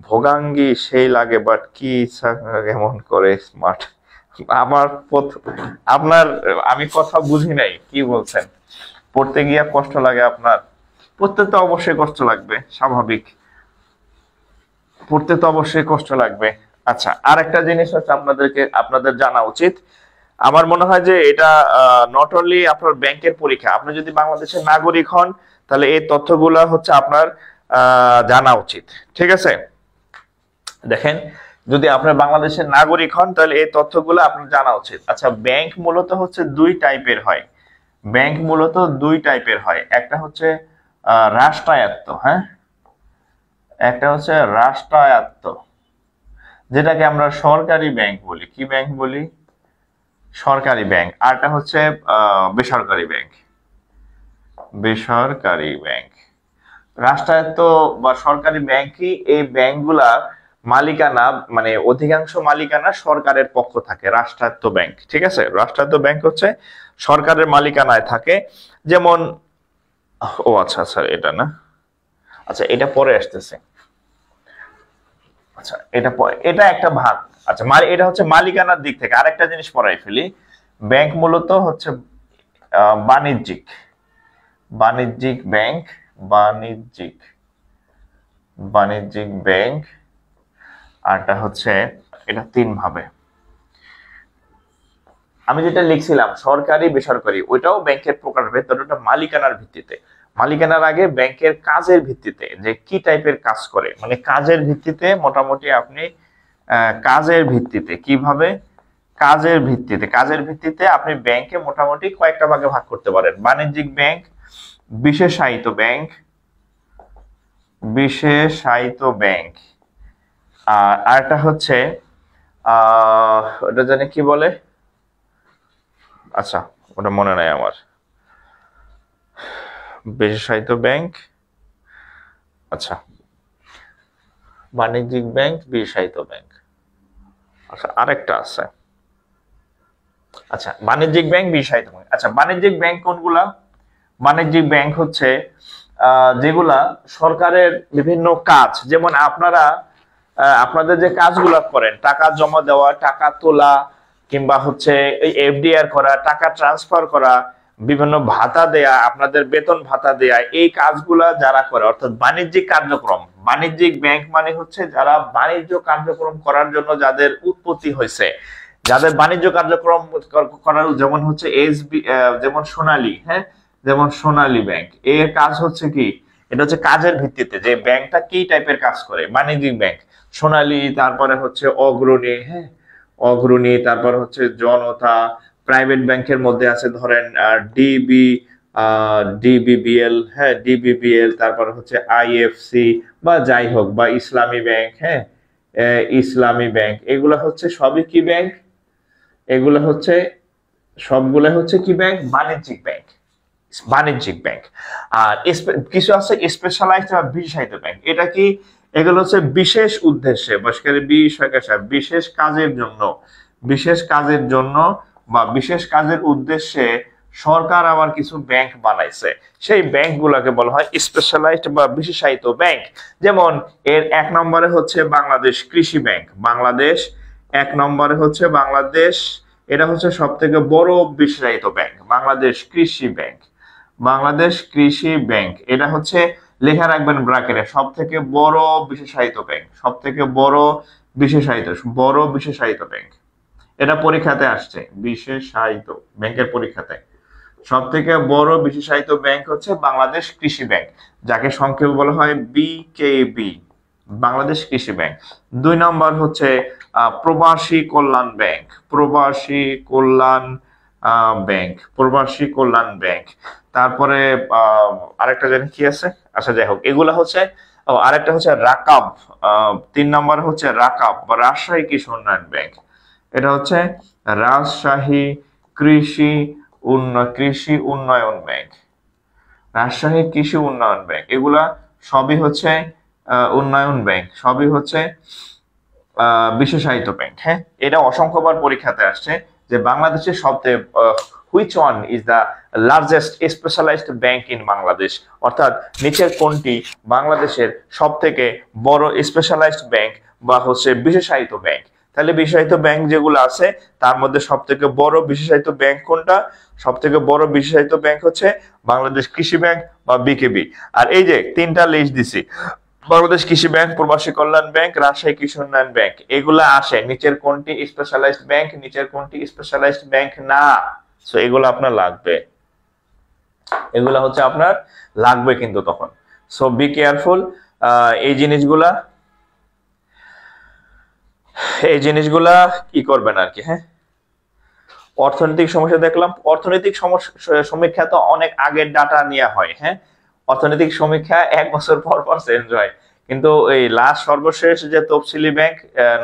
ভোগাঙ্গি সেই লাগে, বাট কি কেমন করে স্মার্ট। আমার আপনার আমি কথা বুঝি নাই, কি বলছেন? পড়তে গিয়ে কষ্ট লাগে আপনার? পড়তে তো অবশ্যই কষ্ট লাগবে, স্বাভাবিক, পড়তে তো অবশ্যই কষ্ট লাগবে। আচ্ছা, আর একটা জিনিস হচ্ছে আপনাদের জানা উচিত। আমার মনে হয় যে এটা নট অনলি আপনার ব্যাংকের পরীক্ষা, আপনি যদি বাংলাদেশের নাগরিক হন তাহলে এই তথ্যগুলা হচ্ছে আপনার জানা উচিত। ঠিক আছে, দেখেন, যদি আপনার বাংলাদেশের নাগরিক হন তাহলে এই তথ্যগুলো আপনার জানা উচিত। আচ্ছা, ব্যাংক মূলত হচ্ছে দুই টাইপের হয়, ব্যাংক মূলত দুই টাইপের হয়। একটা হচ্ছে রাষ্ট্রায়ত্ত, হ্যাঁ, একটা হচ্ছে রাষ্ট্রায়ত্ত, যেটাকে আমরা সরকারি ব্যাংক বলি। কি ব্যাংক বলি? সরকারি ব্যাংক। আরটা হচ্ছে বেসরকারি ব্যাংক, বেসরকারি ব্যাংক। রাষ্ট্রায়ত্ত বা সরকারি ব্যাংকই এই ব্যাংকগুলা মালিকানা, মানে অধিকাংশ মালিকানা সরকারের পক্ষ থাকে, রাষ্ট্রায়ত্ত ব্যাংক। ঠিক আছে, রাষ্ট্রায়ত্ত ব্যাংক হচ্ছে সরকারের মালিকানায় থাকে। যেমন ও আচ্ছা আচ্ছা, এটা না, আচ্ছা এটা পরে আসতেছে। আচ্ছা, এটা একটা ভাগ। আচ্ছা, এটা হচ্ছে মালিকানার দিক থেকে। আরেকটা জিনিস পড়াই ফেলি, ব্যাংক মূলত হচ্ছে বাণিজ্যিক, বাণিজ্যিক ব্যাংক, বাণিজ্যিক, বাণিজ্যিক ব্যাংক। আরটা হচ্ছে, এটা তিন ভাবে। আমি যেটা লিখছিলাম সরকারি বেসরকারি, ওইটাও ব্যাংকের প্রকারভেদ, তবে ওটা মালিকানার ভিত্তিতে। মালিকানার আগে ব্যাংকের কাজের ভিত্তিতে, যে কি টাইপের কাজ করে, মানে কাজের ভিত্তিতে মোটামুটি আপনি কাজের ভিত্তিতে কিভাবে, কাজের ভিত্তিতে, কাজের ভিত্তিতে আপনি ব্যাংকে মোটামুটি কয়েকটা ভাগে ভাগ করতে পারেন। বাণিজ্যিক ব্যাংক, বিশেষায়িত ব্যাংক, বিশেষায়িত ব্যাংক, আর আরেকটা হচ্ছে ওটা জানি কি বলে, আচ্ছা ওটা মনে নাই আমার। বিশেষায়িত ব্যাংক, আচ্ছা, বাণিজ্যিক ব্যাংক, বিশেষায়িত ব্যাংক, আচ্ছা আরেকটা আছে, আচ্ছা বাণিজ্যিক ব্যাংক, বিশেষায়িত ব্যাংক। আচ্ছা, বাণিজ্যিক ব্যাংক কোনগুলা? বাণিজ্যিক ব্যাংক হচ্ছে যেগুলা সরকারের বিভিন্ন কাজ, যেমন আপনারা আপনাদের যে কাজগুলা করেন, টাকা জমা দেওয়া, টাকা তোলা, কিংবা হচ্ছে এফডিআর করা, টাকা ট্রান্সফার করা, বিভিন্ন ভাতা দেয়া, আপনাদের বেতন ভাতা দেয়া, এই কাজগুলা যারা করে, অর্থাৎ বাণিজ্যিক কার্যক্রম। বাণিজ্যিক ব্যাংক মানে হচ্ছে যারা বাণিজ্য কার্যক্রম করার জন্য যাদের উৎপত্তি হয়েছে, যাদের বাণিজ্য কার্যক্রম করার, যেমন হচ্ছে এসবি, যেমন সোনালী, হ্যাঁ, যেমন সোনালী ব্যাংক, এর কাজ হচ্ছে কি, এটা হচ্ছে কাজের ভিত্তিতে যে ব্যাংকটা কি টাইপের কাজ করে, বাণিজ্যিক ব্যাংক। সোনালী, তারপরে হচ্ছে অগ্রণী, হ্যাঁ, অগ্রণী, তারপর হচ্ছে জনতা। প্রাইভেট ব্যাংকের মধ্যে আছে ধরেন ডিবিবিএল, হ্যাঁ, ডিবিবিএল, তারপর হচ্ছে আইএফসি বা যাই হোক, বা ইসলামী ব্যাংক, হ্যাঁ, ইসলামী ব্যাংক। এগুলা হচ্ছে সবই কি ব্যাংক? এগুলো হচ্ছে সবগুলো হচ্ছে কি ব্যাংক? বাণিজ্যিক ব্যাংক, বাণিজ্যিক ব্যাংক। আর কিছু আছে স্পেশালাইজড বা বিশেষায়িত ব্যাংক। এটা কি? এগুলো হচ্ছে বিশেষ উদ্দেশ্যে, বিশেষ কাজের জন্য, বিশেষ কাজের জন্য বা বিশেষ কাজের উদ্দেশ্যে সরকার আবার কিছু ব্যাংক বানাইছে, সেই ব্যাংকগুলোকে বলা হয় স্পেশালাইজড বা বিশেষায়িত ব্যাংক। যেমন এর 1 নম্বরে হচ্ছে বাংলাদেশ কৃষি ব্যাংক। বাংলাদেশ 1 নম্বরে হচ্ছে বাংলাদেশ, এটা হচ্ছে সব থেকে বড় বিশেষায়িত ব্যাংক, বাংলাদেশ কৃষি ব্যাংক। বাংলাদেশ কৃষি ব্যাংক এটা হচ্ছে, লেখা রাখবেন ব্র্যাকেটে, সব থেকে বড় বিশেষায়িত ব্যাংক, সব থেকে বড় বিশেষায়িত ব্যাংক। এটা পরীক্ষাতে আসছে, বিশেষায়িত ব্যাংকের পরীক্ষাতে। সব থেকে বড় বিশেষায়িত ব্যাংক হচ্ছে বাংলাদেশ কৃষি ব্যাংক, যাকে সংক্ষেপে বলা হয় বিকেবি, বাংলাদেশ কৃষি ব্যাংক। 2 নম্বর হচ্ছে প্রবাসী কল্যাণ ব্যাংক, প্রবাসী কল্যাণ ব্যাংক, প্রবাসী কল্যাণ ব্যাংক। তারপরে আরেকটা জানি কি আছে, আচ্ছা যাই হোক, এগুলা হচ্ছে। আরেকটা হচ্ছে রাকাব, 3 নম্বর হচ্ছে রাকাব বা রাজশাহী কৃষি উন্নয়ন ব্যাংক। এটা হচ্ছে রাজশাহী কৃষি উন্নয়ন ব্যাংক, রাজশাহী কৃষি উন্নয়ন ব্যাংক। এগুলা সবই হচ্ছে উন্নয়ন ব্যাংক, সবই হচ্ছে বিশেষায়িত ব্যাংক। হ্যাঁ, এটা অসংখ্যবার পরীক্ষাতে আসছে যে বাংলাদেশের সবচেয়ে which one is the largest specialised bank in Bangladesh, অর্থাৎ নিচের কোনটি বাংলাদেশের সব থেকে বড় স্পেশালাইজড ব্যাংক বা হচ্ছে বিশেষায়িত ব্যাংক। তাহলে বিশেষায়িত ব্যাংক যেগুলো আছে তার মধ্যে সব থেকে বড় বিশেষায়িত ব্যাংক কোনটা? সব থেকে বড় বিশেষায়িত ব্যাংক হচ্ছে বাংলাদেশ কৃষি ব্যাংক বা বিকেবি। আর এই যে 3টা লিস্ট দিছি, বাংলাদেশ কৃষি ব্যাংক, প্রবাসী কল্যাণ ব্যাংক, রাজশাহী কৃষি উন্নয়ন ব্যাংক, এগুলা আসে নিচের কোনটি স্পেশালাইজড ব্যাংক, নিচের কোনটি স্পেশালাইজড ব্যাংক না। সো এগুলো আপনার লাগবে, এগুলা হচ্ছে আপনার লাগবে কিন্তু তখন। So be careful. এই জিনিসগুলা কি করবেন আর কি। হ্যাঁ, অর্থনৈতিক সমস্যা দেখলাম। অর্থনৈতিক সমীক্ষা তো অনেক আগের ডাটা নেওয়া হয়। হ্যাঁ, অর্থনৈতিক সমীক্ষা 1 বছর পর পর চেঞ্জ হয়, কিন্তু এই লাস্ট সর্বশেষ যে তফসিলি ব্যাংক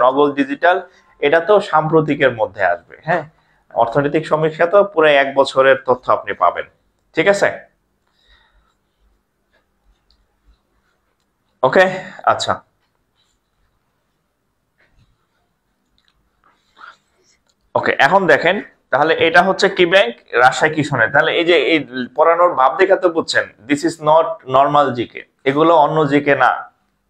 নগদ ডিজিটাল, এটা তো সাম্প্রতিকের মধ্যে আসবে। হ্যাঁ, অর্থনৈতিক সমীক্ষা তো পুরো 1 বছরের তথ্য আপনি পাবেন। ঠিক আছে, ওকে, আচ্ছা। ওকে, এখন দেখেন তাহলে এটা হচ্ছে কি ব্যাংক? রাজশাহী কৃষণের। তাহলে এই যে এই পড়ানোর ভাব দেখে তো বুঝছেন this is not normal GK, এগুলো অন্য জিকে না,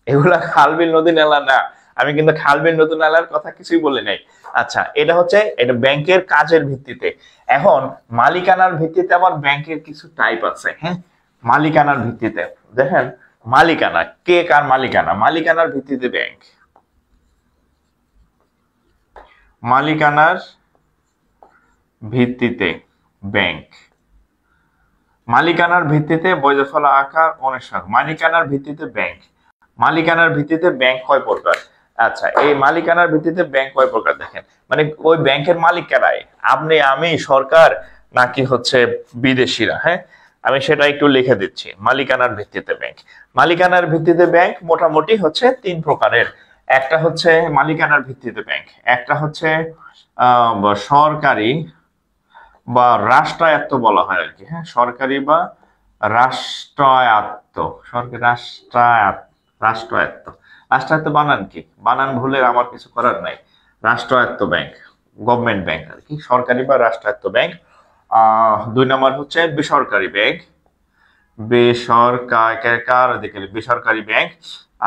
এগুলা খালবিল নদী নালা না। আমি কিন্তু খালবিল নদী নালার কথা কিছুই বলি নাই। আচ্ছা, এটা হচ্ছে এটা ব্যাংকের কাজের ভিত্তিতে। এখন মালিকানার ভিত্তিতে আবার ব্যাংকের কিছু টাইপ আছে। হ্যাঁ, মালিকানার ভিত্তিতে দেখেন, মালিকানা কে কার মালিকানা, মালিকানার ভিত্তিতে ব্যাংক, মালিকানার ভিত্তিতে ব্যাংক, মালিকানার ভিত্তিতে বৈধফলা আকার অনেক, মালিকানার ভিত্তিতে ব্যাংক। মালিকানার ভিত্তিতে ব্যাংক কয় প্রকার? আচ্ছা, এই মালিকানার ভিত্তিতে ব্যাংক কয় প্রকার দেখেন, মানে ওই ব্যাংকের মালিক কারাই, আপনি, আমি, সরকার, নাকি হচ্ছে বিদেশিরা। হ্যাঁ, আমি সেটা একটু লিখে দিচ্ছি। মালিকানার ভিত্তিতে ব্যাংক, মালিকানার ভিত্তিতে ব্যাংক মোটামুটি হচ্ছে 3 প্রকারের। একটা হচ্ছে মালিকানার ভিত্তিতে ব্যাংক, একটা হচ্ছে সরকারি বা রাষ্ট্রায়ত্ত বলা হয় আর কি। হ্যাঁ, সরকারি বা রাষ্ট্রায়ত্ত, সরকারি রাষ্ট্রায়ত্ত। রাষ্ট্রায়ত্ত বানান কি? বানান ভুলে আমার কিছু করার নাই। রাষ্ট্রায়ত্ত ব্যাংক, গভর্নমেন্ট ব্যাংক আর কি, সরকারি বা রাষ্ট্রায়ত্ত ব্যাংক। 2 নম্বর হচ্ছে বেসরকারি ব্যাংক, বেসরকারি ব্যাংক।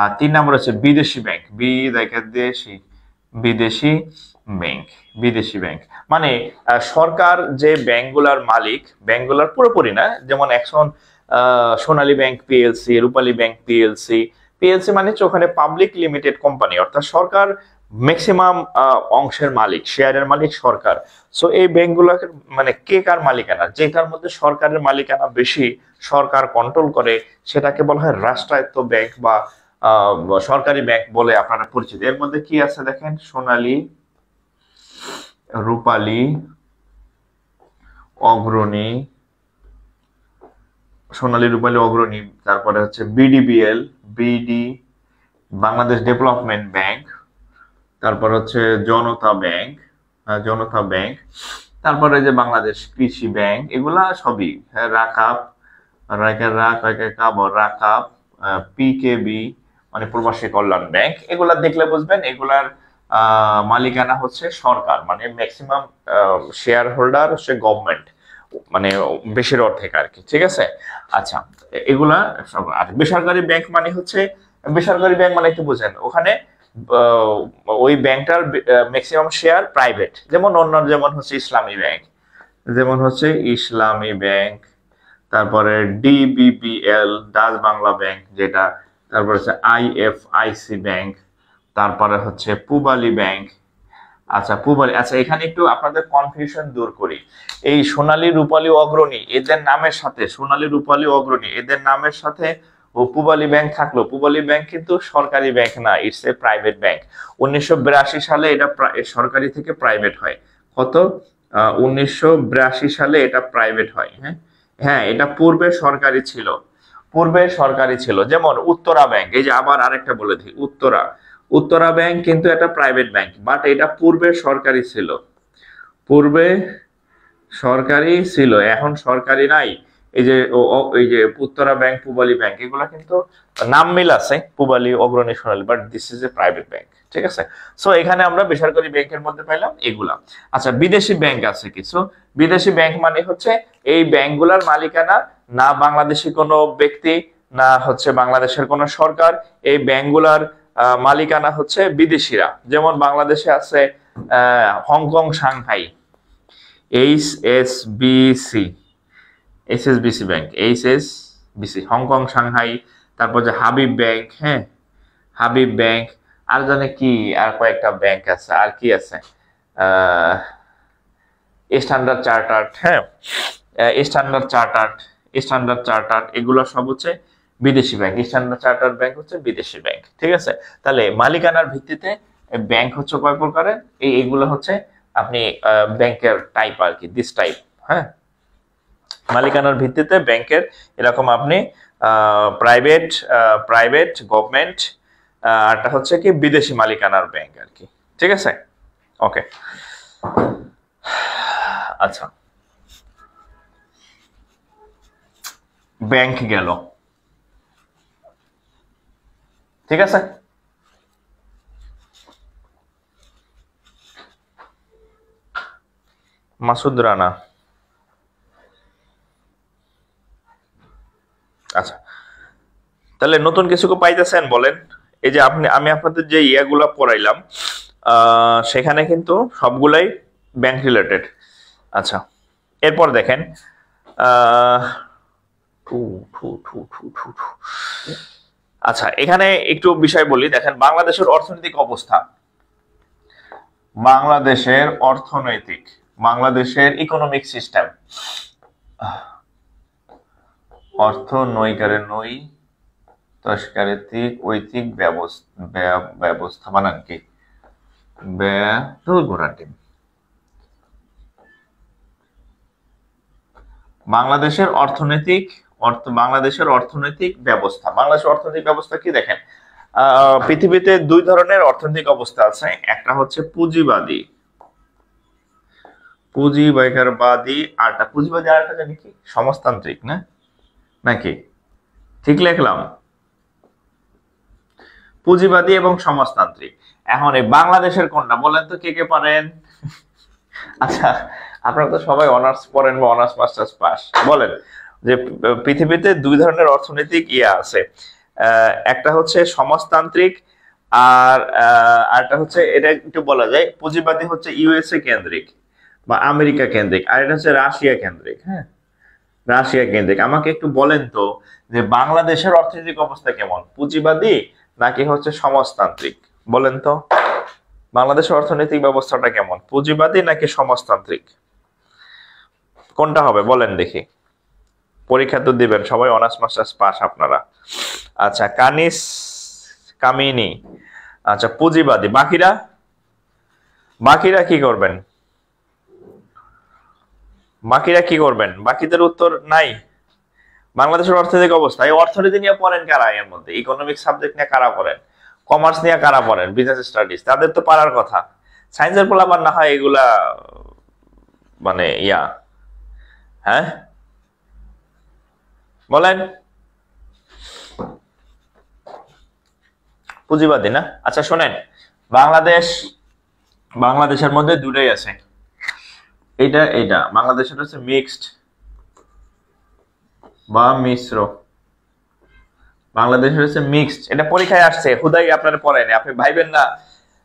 আর 3 নম্বর হচ্ছে বিদেশি ব্যাংক, বিদেশি ব্যাংক, বিদেশি ব্যাংক। মানে সরকার যে ব্যাংকগুলার মালিক, ব্যাংকগুলার পুরোপুরি না, যেমন এখন সোনালী ব্যাংক পিএলসি, রূপালী ব্যাংক পিএলসি। পিএলসি মানে হচ্ছে ওখানে পাবলিক লিমিটেড কোম্পানি, অর্থাৎ সরকার ম্যাক্সিমাম অংশের মালিক, শেয়ারের মালিক সরকার। সো এই ব্যাংকগুলোকে মানে কে কার মালিকানা, যেটার মধ্যে সরকারের মালিকানা বেশি, সরকার কন্ট্রোল করে, সেটাকে বলা হয় রাষ্ট্রায়ত্ত ব্যাংক বা সরকারি ব্যাংক বলে আপনারা পরিচিত। এর মধ্যে কি আছে দেখেন, সোনালী, রূপালী, অগ্রণী, সোনালী রূপালী অগ্রণী, তারপরে হচ্ছে বিডিবিএল, বাংলাদেশ ডেভেলপমেন্ট ব্যাংক, তারপর হচ্ছে জনতা ব্যাংক, জনতা ব্যাংক, তারপরে যে বাংলাদেশ কৃষি ব্যাংক, এগুলা সবই, হ্যাঁ, রাকাব, রাকাব, পিকেবি মানে প্রবাসী কল্যাণ ব্যাংক, এগুলা দেখলে বুঝবেন এগুলার মালিকানা হচ্ছে সরকার, মানে ম্যাক্সিমাম শেয়ার হোল্ডার হচ্ছে গভর্নমেন্ট, মানে বেশির অর্ধেক আর কি, ঠিক আছে। আচ্ছা, এগুলা আর বেসরকারি ব্যাংক মানে হচ্ছে, বেসরকারি ব্যাংক মানে একটু বুঝেন, ওখানে আহ, ওই ব্যাংকটার ম্যাক্সিমাম শেয়ার প্রাইভেট, যেমন অন্য, যেমন হচ্ছে ইসলামী ব্যাংক, যেমন হচ্ছে ইসলামী ব্যাংক, তারপরে ডিবিবিএল ডাচ বাংলা ব্যাংক যেটা, তারপরে হচ্ছে আইএফআইসি ব্যাংক, তারপরে হচ্ছে পূবালী ব্যাংক। আচ্ছা, পূবালী, আচ্ছা এখানে একটু আপনাদের কনফিউশন দূর করি, এই সোনালী রূপালী অগ্রণী এদের নামের সাথে, সোনালী রূপালী অগ্রণী এদের নামের সাথে ও পূবালী ব্যাংক থাকলো, পূবালী ব্যাংক কিন্তু সরকারি ব্যাংক না, ইটস এ প্রাইভেট ব্যাংক। 1982 সালে এটা সরকারি থেকে প্রাইভেট হয়। কত? 1982 সালে এটা প্রাইভেট হয়। হ্যাঁ, হ্যাঁ, এটা পূর্বে সরকারি ছিল, পূর্বে সরকারি ছিল। যেমন উত্তরা ব্যাংক, এই যে আবার আরেকটা বলে দিই, উত্তরা, উত্তরা ব্যাংক কিন্তু এটা প্রাইভেট ব্যাংক, বাট এটা পূর্বে সরকারি ছিল, পূর্বে সরকারি ছিল, এখন সরকারি নাই। এই যে এই যে উত্তরা ব্যাংক, পূবালী ব্যাংক, এগুলা কিন্তু নাম মিল আছে, Pubali, Agrani, Sonali, but this is a private bank, ঠিক আছে। সো এখানে আমরা বেসরকারি ব্যাংকের মধ্যে পাইলাম এগুলা। আচ্ছা, বিদেশি ব্যাংক আছে কিছু। বিদেশি ব্যাংক মানে হচ্ছে এই ব্যাংকগুলার মালিকানা না বাংলাদেশি কোনো ব্যক্তি, না হচ্ছে বাংলাদেশের কোনো সরকার, এই ব্যাংকগুলার মালিকানা হচ্ছে বিদেশিরা। যেমন বাংলাদেশে আছে Hong Kong Shanghai, HSBC, HSBC bank, HSBC Hong Kong Shanghai, তারপর যে হাবিব ব্যাংক, হ্যাঁ, হাবিব ব্যাংক, আর জানে কি আর কয়েকটা ব্যাংক আছে, আর কি আছে, স্ট্যান্ডার্ড চার্টার্ড, হ্যাঁ, স্ট্যান্ডার্ড চার্টার্ড, এগুলো সব হচ্ছে বিদেশি ব্যাংক। স্ট্যান্ডার্ড চার্টার্ড ব্যাংক হচ্ছে বিদেশি ব্যাংক, ঠিক আছে। তাহলে মালিকানার ভিত্তিতে ব্যাংক হচ্ছে কয় প্রকারের, এইগুলো হচ্ছে আপনি ব্যাংকের টাইপ আর কি, দিস টাইপ, হ্যাঁ। মালিকানার ভিত্তিতে ব্যাংকের এরকম আপনি প্রাইভেট, গভর্নমেন্ট, আরটা হচ্ছে কি বিদেশি মালিকানার ব্যাংক আর কি, ঠিক আছে। ওকে, আচ্ছা, ব্যাংক গেল, ঠিক আছে। মাসুদ রানা, আচ্ছা, তাহলে নতুন কিছু পাইতেছেন বলেন। এই যে আমি আপনাদের যে ইয়াগুলা পড়াইলাম সেখানে কিন্তু সবগুলাই ব্যাংক রিলেটেড। আচ্ছা, এরপর দেখেন, আচ্ছা এখানে একটু বিষয় বলি, দেখেন বাংলাদেশের অর্থনৈতিক অবস্থা, বাংলাদেশের ইকোনমিক সিস্টেম, ঐতিক ব্যবস্থা বানান কি বাংলাদেশের অর্থনৈতিক ব্যবস্থা, বাংলাদেশের অর্থনৈতিক ব্যবস্থা কি দেখেন, পৃথিবীতে দুই ধরনের অর্থনৈতিক অবস্থা আছে, একটা হচ্ছে পুঁজিবাদী, আরটা পুঁজিবাদী, আরটা জানি কি সমাজতান্ত্রিক, না নাকি ঠিক লিখলাম? পুঁজিবাদী এবং সমাজতান্ত্রিক। এখন এই বাংলাদেশের কোনটা বলেন তো, কে কে পারেন? আচ্ছা, আপনারা তো সবাই অনার্স পড়েন বা অনার্স মাস্টার্স পাস, বলেন যে পৃথিবীতে দুই ধরনের অর্থনৈতিক আছে, একটা হচ্ছে সমাজতান্ত্রিক, আর আরটা হচ্ছে, এটা একটু বলা যায় পুঁজিবাদী হচ্ছে ইউএসএ কেন্দ্রিক বা আমেরিকা কেন্দ্রিক, আর এটা হচ্ছে রাশিয়া কেন্দ্রিক। হ্যাঁ, রাশিয়া কেন্দ্রিক। আমাকে একটু বলেন তো যে বাংলাদেশের অর্থনৈতিক অবস্থা কেমন, পুঁজিবাদী নাকি হচ্ছে সমাজতান্ত্রিক? বলেন তো বাংলাদেশের অর্থনৈতিক ব্যবস্থাটা কেমন, পুঁজিবাদী নাকি সমাজতান্ত্রিক? কোনটা হবে বলেন দেখি, পরীক্ষা তো দিবেন সবাই, অনার্স মাস্টার্স পাস আপনারা। আচ্ছা, কামিনী, আচ্ছা পুঁজিবাদী। বাকিরা কি করবেন? বাকিদের উত্তর নাই। বাংলাদেশের অর্থনৈতিক অবস্থা, এই অর্থনীতি নিয়ে পড়েন কারা, এর মধ্যে ইকোনমিক সাবজেক্ট নিয়ে কারা পড়েন, কমার্স নিয়ে কারা পড়েন, বিজনেস স্টাডিজ, তাদের তো পারার কথা। সায়েন্সের পোলাপান না হয় এগুলা মানে ইয়া, হ্যাঁ বলেন, পুঁজিবাদী না? আচ্ছা শোনেন, বাংলাদেশের মধ্যে দুটাই আছে, এইটা বাংলাদেশের হচ্ছে মিক্সড বা মিশ্র, বাংলাদেশের হচ্ছে মিক্সড। এটা পরীক্ষায় আসছে, হুদাই আপনারা পড়ায়নি, আপনি ভাইবেন না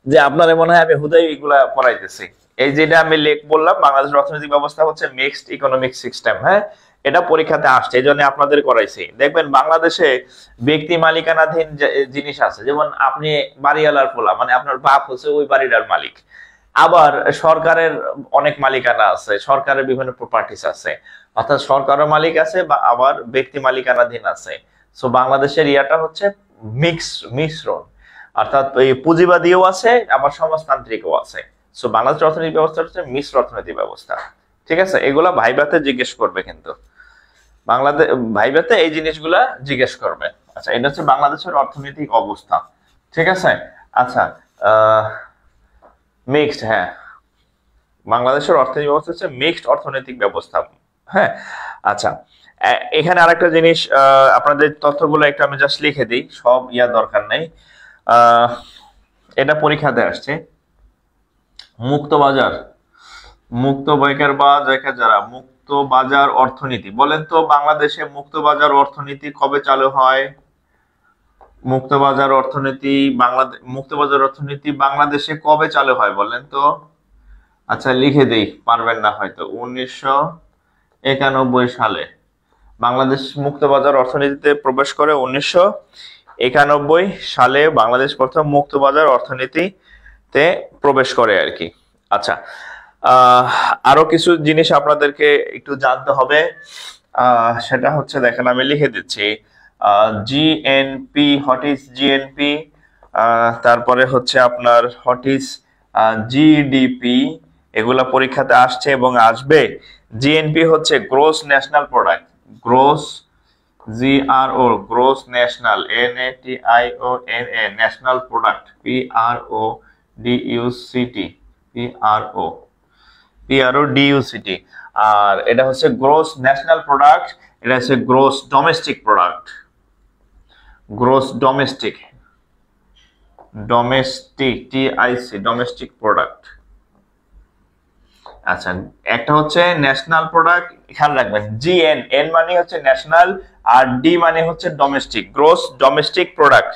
যে আপনারা মনে হয় আমি হুদাই এগুলা পড়াইতেছি। এই যেটা আমি বললাম বাংলাদেশের অর্থনৈতিক ব্যবস্থা হচ্ছে মিক্সড ইকোনমিক সিস্টেম, হ্যাঁ এটা পরীক্ষাতে আসছে, এই জন্য আপনাদের করাইছি। দেখবেন বাংলাদেশে ব্যক্তি মালিকানাধীন জিনিস আছে, যেমন আপনি বাড়িওয়ালার পোলা, মানে আপনার বাপ হচ্ছে ওই বাড়িটার মালিক। আবার সরকারের অনেক মালিকানা আছে, সরকারের বিভিন্ন প্রপার্টিস আছে, অর্থাৎ সরকারের মালিক আছে বা আবার ব্যক্তি মালিকানাধীন আছে। সো বাংলাদেশের ইয়াটা হচ্ছে মিশ্রণ, অর্থাৎ এই পুঁজিবাদীও আছে আবার সমাজতান্ত্রিকও আছে। সো বাংলাদেশের অর্থনৈতিক ব্যবস্থা হচ্ছে মিশ্র অর্থনৈতিক ব্যবস্থা, ঠিক আছে? এগুলা ভাইভাতে জিজ্ঞেস করবে, কিন্তু বাংলাদেশ ভাইভাতে এই জিনিসগুলা জিজ্ঞেস করবে। আচ্ছা এটা হচ্ছে বাংলাদেশের অর্থনৈতিক অবস্থা, ঠিক আছে? আচ্ছা মিক্সড, হ্যাঁ বাংলাদেশের অর্থনৈতিক ব্যবস্থা হচ্ছে মিক্সড অর্থনৈতিক ব্যবস্থা, হ্যাঁ। আচ্ছা এখানে আরেকটা জিনিস, আপনাদের তথ্যগুলো একটু আমি জাস্ট লিখে দিই, সব ইয়া দরকার নেই। এটা পরীক্ষাতে আসছে, মুক্ত বাজার, মুক্ত বয়কার বা জায়গা যারা মুক্ত বাজার অর্থনীতি, বলেন তো বাংলাদেশে মুক্ত বাজার অর্থনীতি কবে চালু হয়? মুক্ত বাজার অর্থনীতি বাংলাদেশে কবে চালু হয় বলেন তো? আচ্ছা লিখে দেই, পারবেন না হয়তো। 1991 সালে বাংলাদেশ মুক্ত বাজার অর্থনীতিতে প্রবেশ করে। 1991 সালে বাংলাদেশ প্রথম মুক্ত বাজার অর্থনীতিতে প্রবেশ করে আর কি। আচ্ছা আরো কিছু জিনিস আপনাদেরকে একটু জানতে হবে, সেটা হচ্ছে দেখেন আমি লিখে দিচ্ছি, জিএনপি, হোয়াট ইজ জিএনপি, তারপরে হচ্ছে আপনার হোয়াট ইজ জিডিপি, এগুলা পরীক্ষাতে আসছে এবং আসবে। জিএনপি হচ্ছে gross national product, gross GRO, gross national, NATIONA, national product, PRODUCT, আর এটা হচ্ছে গ্রোস ন্যাশনাল প্রোডাক্ট, এটা হচ্ছে gross domestic product, gross domestic TIC, domestic product. আচ্ছা একটা হচ্ছে ন্যাশনাল প্রোডাক্ট, খেয়াল রাখবেন এন মানে হচ্ছে ন্যাশনাল আর ডি মানে হচ্ছে ডোমেস্টিক, গ্রোস ডোমেস্টিক প্রোডাক্ট।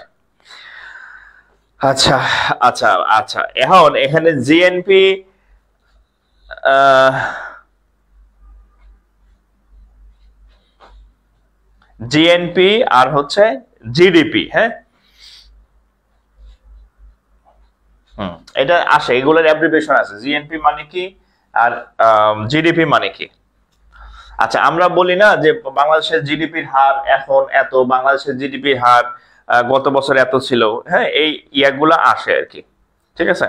আচ্ছা আচ্ছা আচ্ছা এখন এখানে জিএনপি আর হচ্ছে জিডিপি, হ্যাঁ এটা আসে, এগুলোর অ্যাব্রিভিয়েশন আছে, জিএনপি মানে কি আর জিডিপি মানে কি। আচ্ছা আমরা বলি না যে বাংলাদেশের জিডিপির হার এখন এত, বাংলাদেশের জিডিপির হার গত বছর এত ছিল, হ্যাঁ এই ইয়াগুলা আসে আর কি, ঠিক আছে?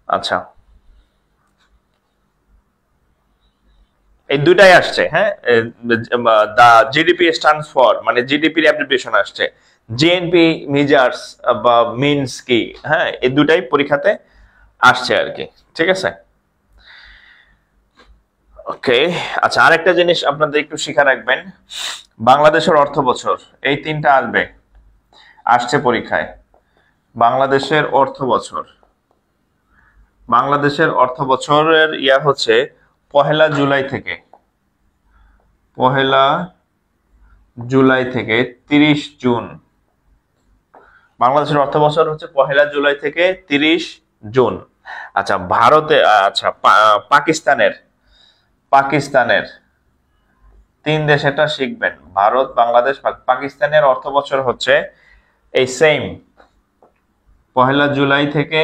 আচ্ছা এই দুটাই আসছে, হ্যাঁ দা জিডিপি স্ট্যান্ডস ফর, মানে জিডিপির অ্যাব্রিভিয়েশন আসছে, জিএনপি মেজার্স বা মিনস কি, হ্যাঁ এই দুটাই পরীক্ষাতে আসছে আর কি, ঠিক আছে? ওকে আচ্ছা আরেকটা জিনিস আপনাদের একটু শিখা রাখবেন, বাংলাদেশের অর্থ বছর, এই তিনটা আসছে পরীক্ষায়। বাংলাদেশের অর্থ বছর, বাংলাদেশের অর্থ বছরের ইয়া হচ্ছে 1 জুলাই থেকে, 1 জুলাই থেকে 30 জুন। বাংলাদেশের অর্থ বছর হচ্ছে 1 জুলাই থেকে 30 জুন। আচ্ছা ভারতে, আচ্ছা পাকিস্তানের 3 দেশ, এটা শিখবেন, ভারত, বাংলাদেশ, পাকিস্তানের অর্থ বছর হচ্ছে এই সেম 1 জুলাই থেকে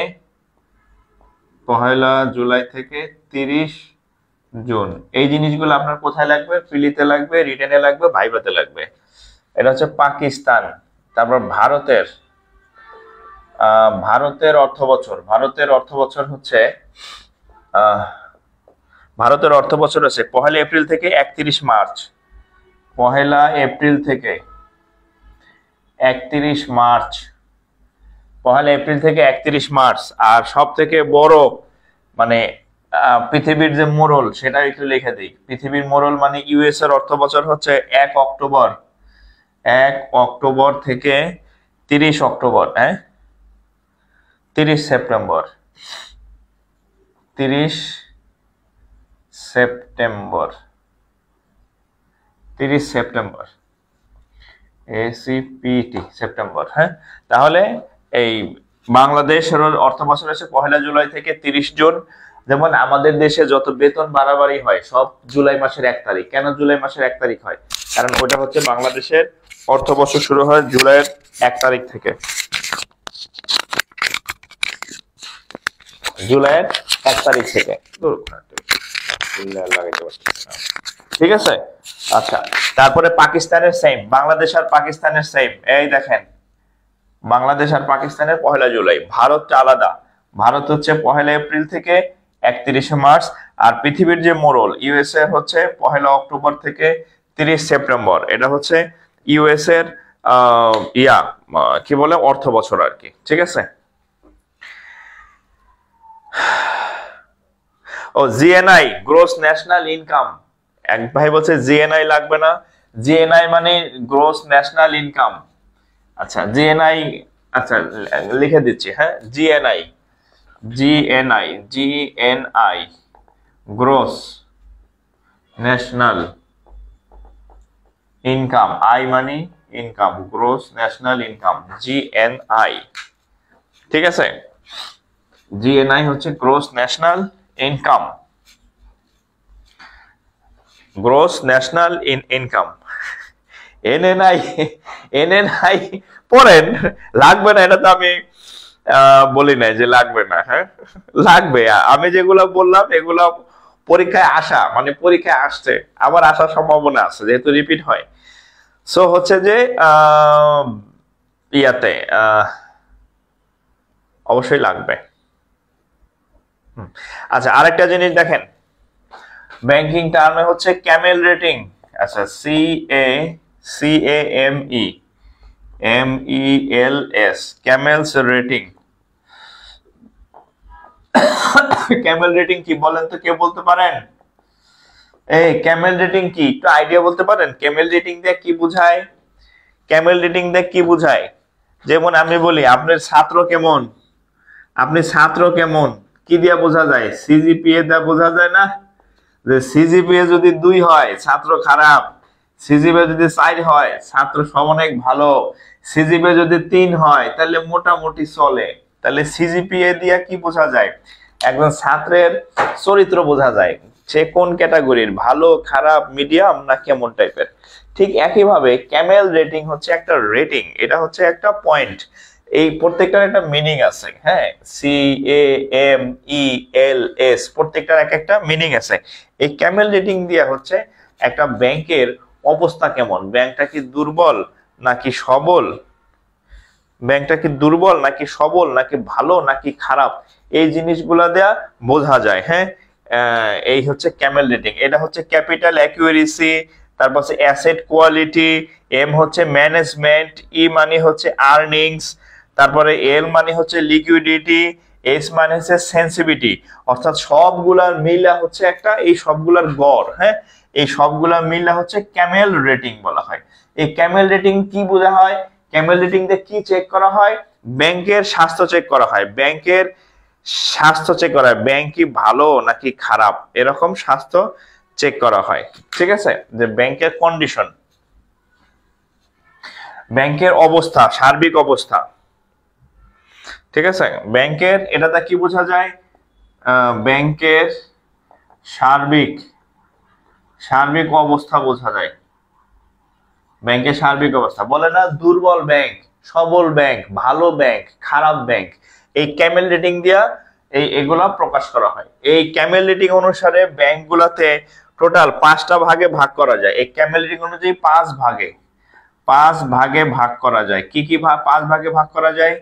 30 জুন। এই জিনিসগুলো আপনার কোথায় লাগবে? প্রিলিতে লাগবে, রিটেনে লাগবে, ভাইভাতে লাগবে। এটা হচ্ছে পাকিস্তান। তারপর ভারতের অর্থ বছর, ভারতের অর্থ বছর হচ্ছে 1 এপ্রিল থেকে 31 মার্চ, 1 এপ্রিল থেকে 31 মার্চ, পহেলা এপ্রিল থেকে 31 মার্চ। আর সব থেকে বড় মানে পৃথিবীর যে মোড়ল সেটা একটু লিখে দিই। পৃথিবীর মোড়ল মানে ইউএস এর অর্থ বছর হচ্ছে 1 অক্টোবর, 1 অক্টোবর থেকে 30 অক্টোবর, 30 সেপ্টেম্বর, 30 সেপ্টেম্বর, 30 সেপ্টেম্বর, এসিপিটি সেপ্টেম্বর। হ্যাঁ, তাহলে এই বাংলাদেশের অর্থ বছর হচ্ছে 1 জুলাই থেকে 30 জুন। যেমন আমাদের দেশে যত বেতন বাড়াবাড়ি হয় সব জুলাই মাসের 1 তারিখ। কেন জুলাই মাসের 1 তারিখ হয়? কারণ ওটা হচ্ছে বাংলাদেশের অর্থ বছর শুরু হয় জুলাইয়ের 1 তারিখ থেকে, জুলাইয়ের 1 তারিখ থেকে। ঠিক আছে, আচ্ছা। তারপরে পাকিস্তানের সেম, বাংলাদেশ আর পাকিস্তানের সেম। এই দেখেন, বাংলাদেশ আর পাকিস্তানের 1 জুলাই। ভারতটা আলাদা, ভারত হচ্ছে 1 এপ্রিল থেকে 31 মার্চ। আর পৃথিবীর যে মোড়ল ইউএসএ হচ্ছে 1 অক্টোবর থেকে 30 সেপ্টেম্বর। এটা হচ্ছে ইউএস এর কি বলে অর্থ বছর আর কি। ঠিক আছে। ও জিএনআই, গ্রোস ন্যাশনাল ইনকাম। এক ভাই বলছে জিএনআই লাগবে না, জিএনআই মানে গ্রোস ন্যাশনাল ইনকাম। আচ্ছা জিএনআই, আচ্ছা লিখে দিচ্ছি। হ্যাঁ, GNI, GNI, GNI gross national income. I মানে income, gross national income, GNI. ঠিক আছে, জিএনআই হচ্ছে gross national income, gross national income. NNI, NNI পড়েন, লাগবে না এটা তো আমি বলি নাই যে লাগবে না। হ্যাঁ, লাগবে। আমি যেগুলো বললাম এগুলো পরীক্ষায় আসা, মানে পরীক্ষায় আসছে, আবার আসার সম্ভাবনা আছে যেহেতু রিপিট হয়। সো হচ্ছে যে ইয়াতে অবশ্যই লাগবে। আচ্ছা, আরেকটা জিনিস দেখেন, ব্যাংকিং টার্মে হচ্ছে ক্যামেল রেটিং। আচ্ছা, CAMELS, CAMELS rating. Camel rating কি বলেন তো, কেউ বলতে পারেন? এই ক্যামেল রেটিং কি, একটু আইডিয়া বলতে পারেন? ক্যামেল রেটিং দিয়ে কি বোঝায়? ক্যামেল রেটিং দিয়ে কি বোঝায়? যেমন আমি বলি আপনার ছাত্র কেমন, আপনি ছাত্র কেমন কি দিয়ে বোঝা যায়? সিজিপিএ দিয়ে বোঝা যায় না? যে সিজিপিএ যদি 2 হয় ছাত্র খারাপ, সিজিপিএ যদি 4 হয় ছাত্র অনেক ভালো, সিজিপিএ যদি 3 হয় তাহলে মোটামুটি চলে। তাহলে সিজিপিএ দিয়ে কি বোঝা যায়? একজন ছাত্রের চরিত্র বোঝা যায়, সে কোন ক্যাটাগরির, ভালো, খারাপ, মিডিয়াম না কেমন টাইপের। ঠিক একইভাবে ক্যামেল রেটিং হচ্ছে একটা রেটিং, এটা হচ্ছে একটা পয়েন্ট। এই প্রত্যেকটার একটা মিনিং আছে। হ্যাঁ, CAMELS, প্রত্যেকটার এক একটা মিনিং আছে। এই ক্যামেল রেটিং দিয়ে হচ্ছে একটা ব্যাংকের অবস্থা কেমন, ব্যাংকটা কি দুর্বল নাকি সবল, ব্যাংকটা কি দুর্বল নাকি সবল, নাকি ভালো নাকি খারাপ, এই জিনিসগুলা দেয়া বোঝা যায়। হ্যাঁ, এই হচ্ছে ক্যামেল রেটিং। এটা হচ্ছে ক্যাপিটাল অ্যাকুরেসি, তারপর হচ্ছে অ্যাসেট কোয়ালিটি, এম হচ্ছে ম্যানেজমেন্ট, ই মানে হচ্ছে আর্নিংস, তারপরে এল মানে হচ্ছে লিকুইডিটি, এস মানে হচ্ছে সেন্সিটিভিটি। অর্থাৎ সবগুলার মিলা হচ্ছে একটা, এই সবগুলার গড়। হ্যাঁ, এই সবগুলা মিলা হচ্ছে ক্যামেল রেটিং বলা হয়। এই ক্যামেল রেটিং কি বোঝা হয়? ক্যামেল রেটিং দিয়ে কি চেক করা হয়? ব্যাংকের স্বাস্থ্য চেক করা হয়, ব্যাংকের স্বাস্থ্য চেক করা হয়, ব্যাংক কি ভালো নাকি খারাপ, এরকম স্বাস্থ্য চেক করা হয়। ঠিক আছে, যে ব্যাংকের কন্ডিশন, ব্যাংকের অবস্থা, সার্বিক অবস্থা। ঠিক আছে, ব্যাংকের এটাতে কি বোঝা যায়? ব্যাংকের সার্বিক অবস্থা বোঝা যায়। ব্যাংকের সার্বিক অবস্থা বলে না, দুর্বল ব্যাংক, সবল ব্যাংক, ভালো ব্যাংক, খারাপ ব্যাংক। এই ক্যামেল রেটিং দিয়া এগুলা প্রকাশ করা হয়। এই ক্যামেল রেটিং অনুসারে ব্যাংকগুলোতে টোটাল 5টা ভাগে ভাগ করা যায়। এই ক্যামেল রেটিং অনুযায়ী 5 ভাগে ভাগ করা যায়। কি কি 5 ভাগে ভাগ করা যায়?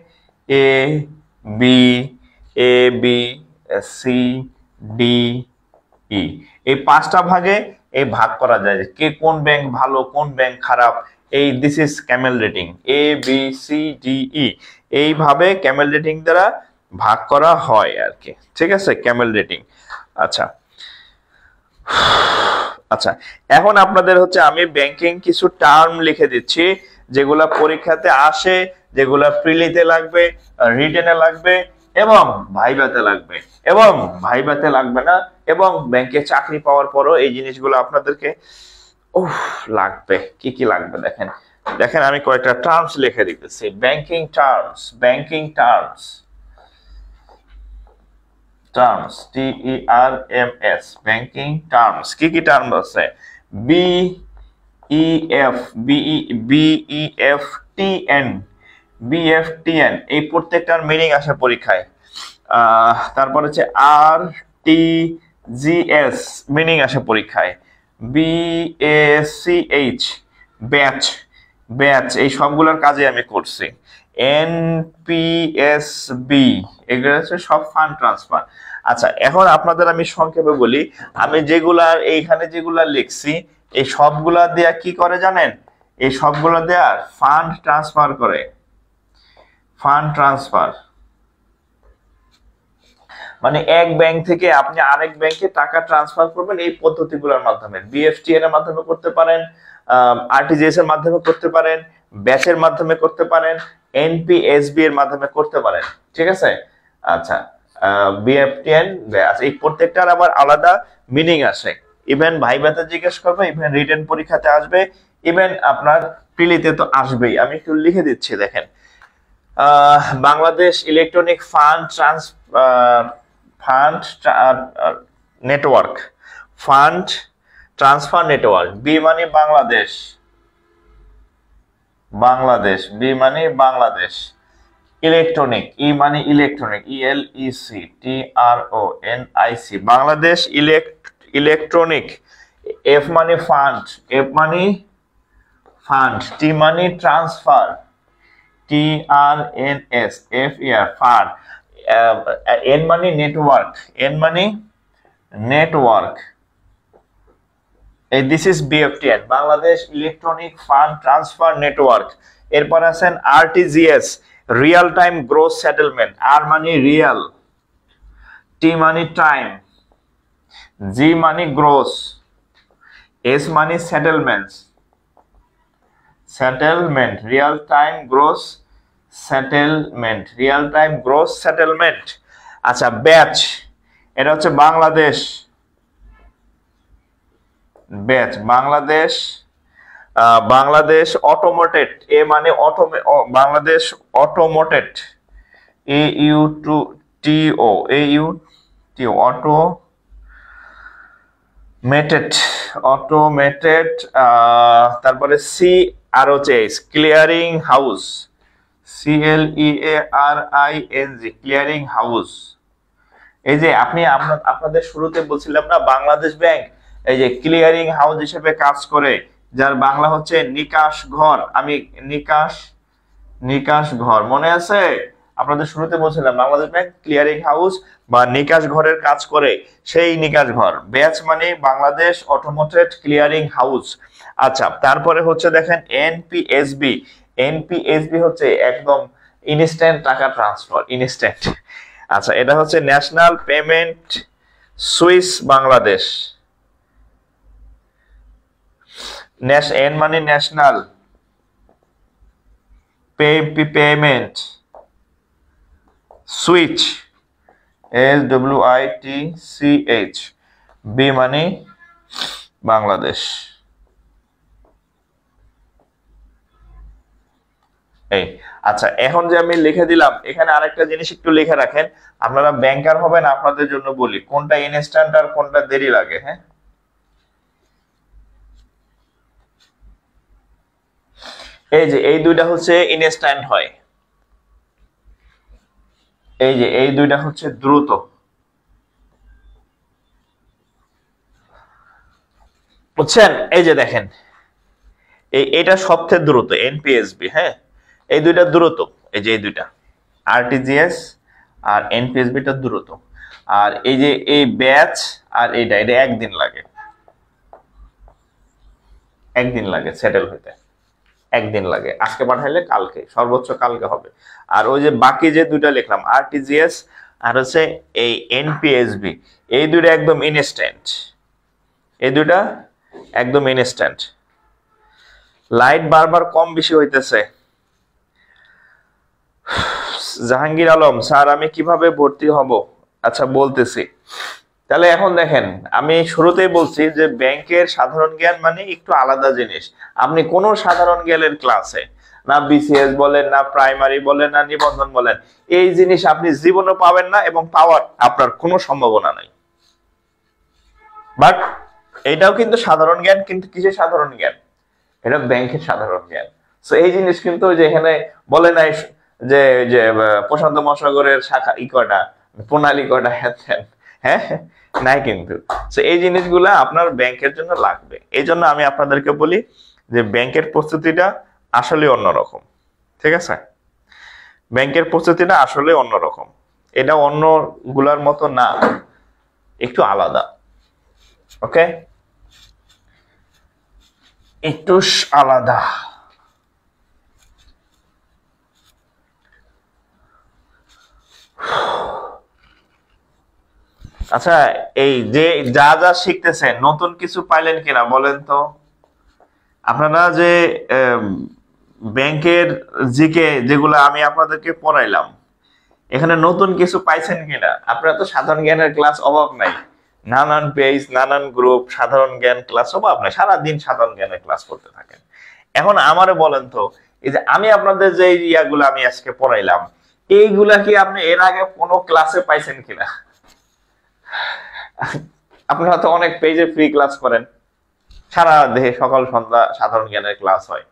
A B C D E, এই 5টা ভাগে এই ভাগ করা যায় কে কোন ব্যাংক ভালো কোন ব্যাংক খারাপ, এই this is Camel rating, ABCDE, এইভাবে ক্যামেল রেটিং দ্বারা ভাগ করা হয় আর কি, ঠিক আছে, ক্যামেল রেটিং। আচ্ছা আচ্ছা, এখন আপনাদের হচ্ছে আমি ব্যাংকিং কিছু টার্ম লিখে দিচ্ছি যেগুলা পরীক্ষাতে আসে, যেগুলা প্রিলিতে লাগবে, রিটেনে লাগবে এবং ভাইভাতে লাগবে, এবং ভাইভাতে লাগবে না, এবং ব্যাংকে চাকরি পাওয়ার পরও এই জিনিসগুলো আপনাদেরকে লাগবে। কি কি লাগবে দেখেন, দেখেন আমি কয়েকটা টার্মস লিখে দিতেছি। Banking terms, banking terms, terms, TERMS, banking terms. কি কি টার্ম আছে? BEFTN, BFTN, এই প্রত্যেকটার মিনিং আসে পরীক্ষায়। তারপর হচ্ছে RTGS, মিনিং আসে পরীক্ষায়। BACH, ব্যাচ, ব্যাচ, এই সবগুলোর কাজে আমি করছি। NPSB, এগুলো হচ্ছে সব ফান্ড ট্রান্সফার। আচ্ছা, এখন আপনাদের আমি সংক্ষেপে বলি, আমি যেগুলা এইখানে যেগুলা লিখছি এই সবগুলা দেয়া কি করে জানেন? এই সবগুলা দেয়া ফান্ড ট্রান্সফার করে, ফান্ড ট্রান্সফার মানে এক ব্যাংক থেকে আপনি আরেক ব্যাংকে টাকা ট্রান্সফার করবেন এই পদ্ধতিগুলোর মাধ্যমে। BFTN এর মাধ্যমে করতে পারেন, RTGS এর মাধ্যমে করতে পারেন, ব্যাচের মাধ্যমে করতে পারেন, NPSB এর মাধ্যমে করতে পারেন, ঠিক আছে। আচ্ছা, BFTN, ব্যাচ, এই প্রত্যেকটার আবার আলাদা মিনিং আছে। ইভেন ভাইভাতে জিজ্ঞেস করবে, ইভেন রিটেন পরীক্ষাতে আসবে, ইভেন আপনার প্রিলিতে তো আসবেই। আমি একটু লিখে দিচ্ছি দেখেন। Bangladesh electronic fund network, fund transfer network. B মানে বাংলাদেশ, বাংলাদেশ, বি মানে বাংলাদেশ। ইলেকট্রনিক, ই মানে electronic, ELECTRONIC, Bangladesh electronic. F মানে ফান্ড, এফ মানে ফান্ড। টি মানে ট্রান্সফার, TRNS, ফান্ড। এন মানে নেটওয়ার্ক, এন মানে network. This is BFTN, Bangladesh electronic fund transfer network. এরপর আছেন RTGS, real time gross settlement. R মানে রিয়েল, টি মানে টাইম, জি মানে গ্রোস, এস মানে settlements, settlement, real time gross settlement, real time gross settlement. আচ্ছা, ব্যাচ, এটা হচ্ছে বাংলাদেশ ব্যাচ, বাংলাদেশ, বাংলাদেশ অটোমোটেড, এ মানে Bangladesh automated, AUTO, automated, automated. তারপরে CROHS, clearing house, CLEARING, clearing house. এই যে আপনাদের শুরুতে বলছিলাম না বাংলাদেশ ব্যাংক এই যে ক্লিয়ারিং হাউস হিসেবে কাজ করে, যার বাংলা হচ্ছে নিকাশ ঘর। আমি নিকাশ ঘর, মনে আছে? আপনাদের শুরুতে বলছিলাম বাংলাদেশ ব্যাংক ক্লিয়ারিং হাউস বা নিকাশ ঘরের কাজ করে, সেই নিকাশ ঘর। ব্যাচ মানে বাংলাদেশ অটোমোটেড ক্লিয়ারিং হাউস। আচ্ছা, তারপরে হচ্ছে দেখেন NPSB, NPSB হচ্ছে একদম ইনস্ট্যান্ট টাকা ট্রান্সফার, ইনস্ট্যান্ট। আচ্ছা, এটা হচ্ছে national payment switch Bangladesh. N মানে national, payment switch, SWITCH, B মানে বাংলাদেশ। এই আচ্ছা, এখন যে আমি লিখে দিলাম এখানে আরেকটা জিনিস একটু লিখে রাখেন, আপনারা ব্যাংকার হবেন, আপনাদের জন্য বলি কোনটা ইনস্ট্যান্ট আর কোনটা দেরি লাগে। হ্যাঁ, এই যে এই দুইটা হচ্ছে ইনস্ট্যান্ট হয়, এই যে এই দুইটা হচ্ছে দ্রুত। বুঝছেন? এই যে দেখেন এটা সবচেয়ে দ্রুত NPSB। হ্যাঁ, এই দুইটা দ্রুত, এই যে এই দুইটা RTGS আর NPSB টা দ্রুত। আর এই যে এই ব্যাচ আর এটা একদিন লাগে, একদিন লাগে সেটেল হইতে। একদিন লাগে, আজকে পাঠাইলে কালকে, সর্বোচ্চ কালকে হবে। আর ওই যে বাকি যে দুইটা লিখলাম আরটিজিএস আর হচ্ছে এই এনপিএসবি, এই দুইটা একদম ইনস্ট্যান্ট, এই দুইটা একদম ইনস্ট্যান্ট। লাইট বারবার কম বেশি হইতেছে। জাহাঙ্গীর আলম স্যার আমি কিভাবে ভর্তি হব? আচ্ছা বলতেছি। তাহলে এখন দেখেন, আমি শুরুতেই বলছি যে ব্যাংকের সাধারণ জ্ঞান মানে একটু আলাদা জিনিস। আপনি কোন সাধারণ জ্ঞানের ক্লাসে, না বিসিএস বলেন, না প্রাইমারি বলেন, না নিবন্ধন বলেন, এই জিনিস আপনি জীবনে পাবেন না এবং পাওয়ার আপনার কোনো সম্ভাবনা নাই। বাট এটাও কিন্তু সাধারণ জ্ঞান, কিন্তু কিসের সাধারণ জ্ঞান? এটা ব্যাংকের সাধারণ জ্ঞান। তো এই জিনিস কিন্তু যে এখানে বলে নাই যে যে প্রশান্ত মহাসাগরের শাখা কয়টা, প্রণালী কয়টা, হ্যাঁ নাই কিন্তু। তো এই জিনিসগুলা আপনার ব্যাংকের জন্য লাগবে। এই জন্য আমি আপনাদেরকে বলি যে ব্যাংকের প্রস্তুতিটা আসলে অন্যরকম, ঠিক আছে? ব্যাংকের প্রস্তুতিটা আসলে অন্যরকম, এটা অন্য গুলার মতো না, একটু আলাদা। ওকে, একটু আলাদা। আচ্ছা, এই যে যা যা শিখতেছেন নতুন কিছু পাইলেন কিনা বলেন তো? আপনারা যে ব্যাংকের জিকে যেগুলো আমি আপনাদেরকে পড়াইলাম, এখানে নতুন কিছু পাইছেন কিনা? আপনারা তো সাধারণ জ্ঞানের ক্লাস অভাব নাই, নানান পেজ, নানান গ্রুপ, সাধারণ জ্ঞান ক্লাস অভাব নাই, সারাদিন সাধারণ জ্ঞানের ক্লাস করতে থাকেন। এখন আমারে বলেন তো, এই যে আমি আপনাদের যে ইয়াগুলো আমি আজকে পড়াইলাম, এইগুলা কি আপনি এর আগে কোনো ক্লাসে পাইছেন কিনা? আপনারা তো অনেক পেজে ফ্রি ক্লাস করেন, সারা দেহে সকাল সন্ধ্যা সাধারণ জ্ঞানের ক্লাস হয়,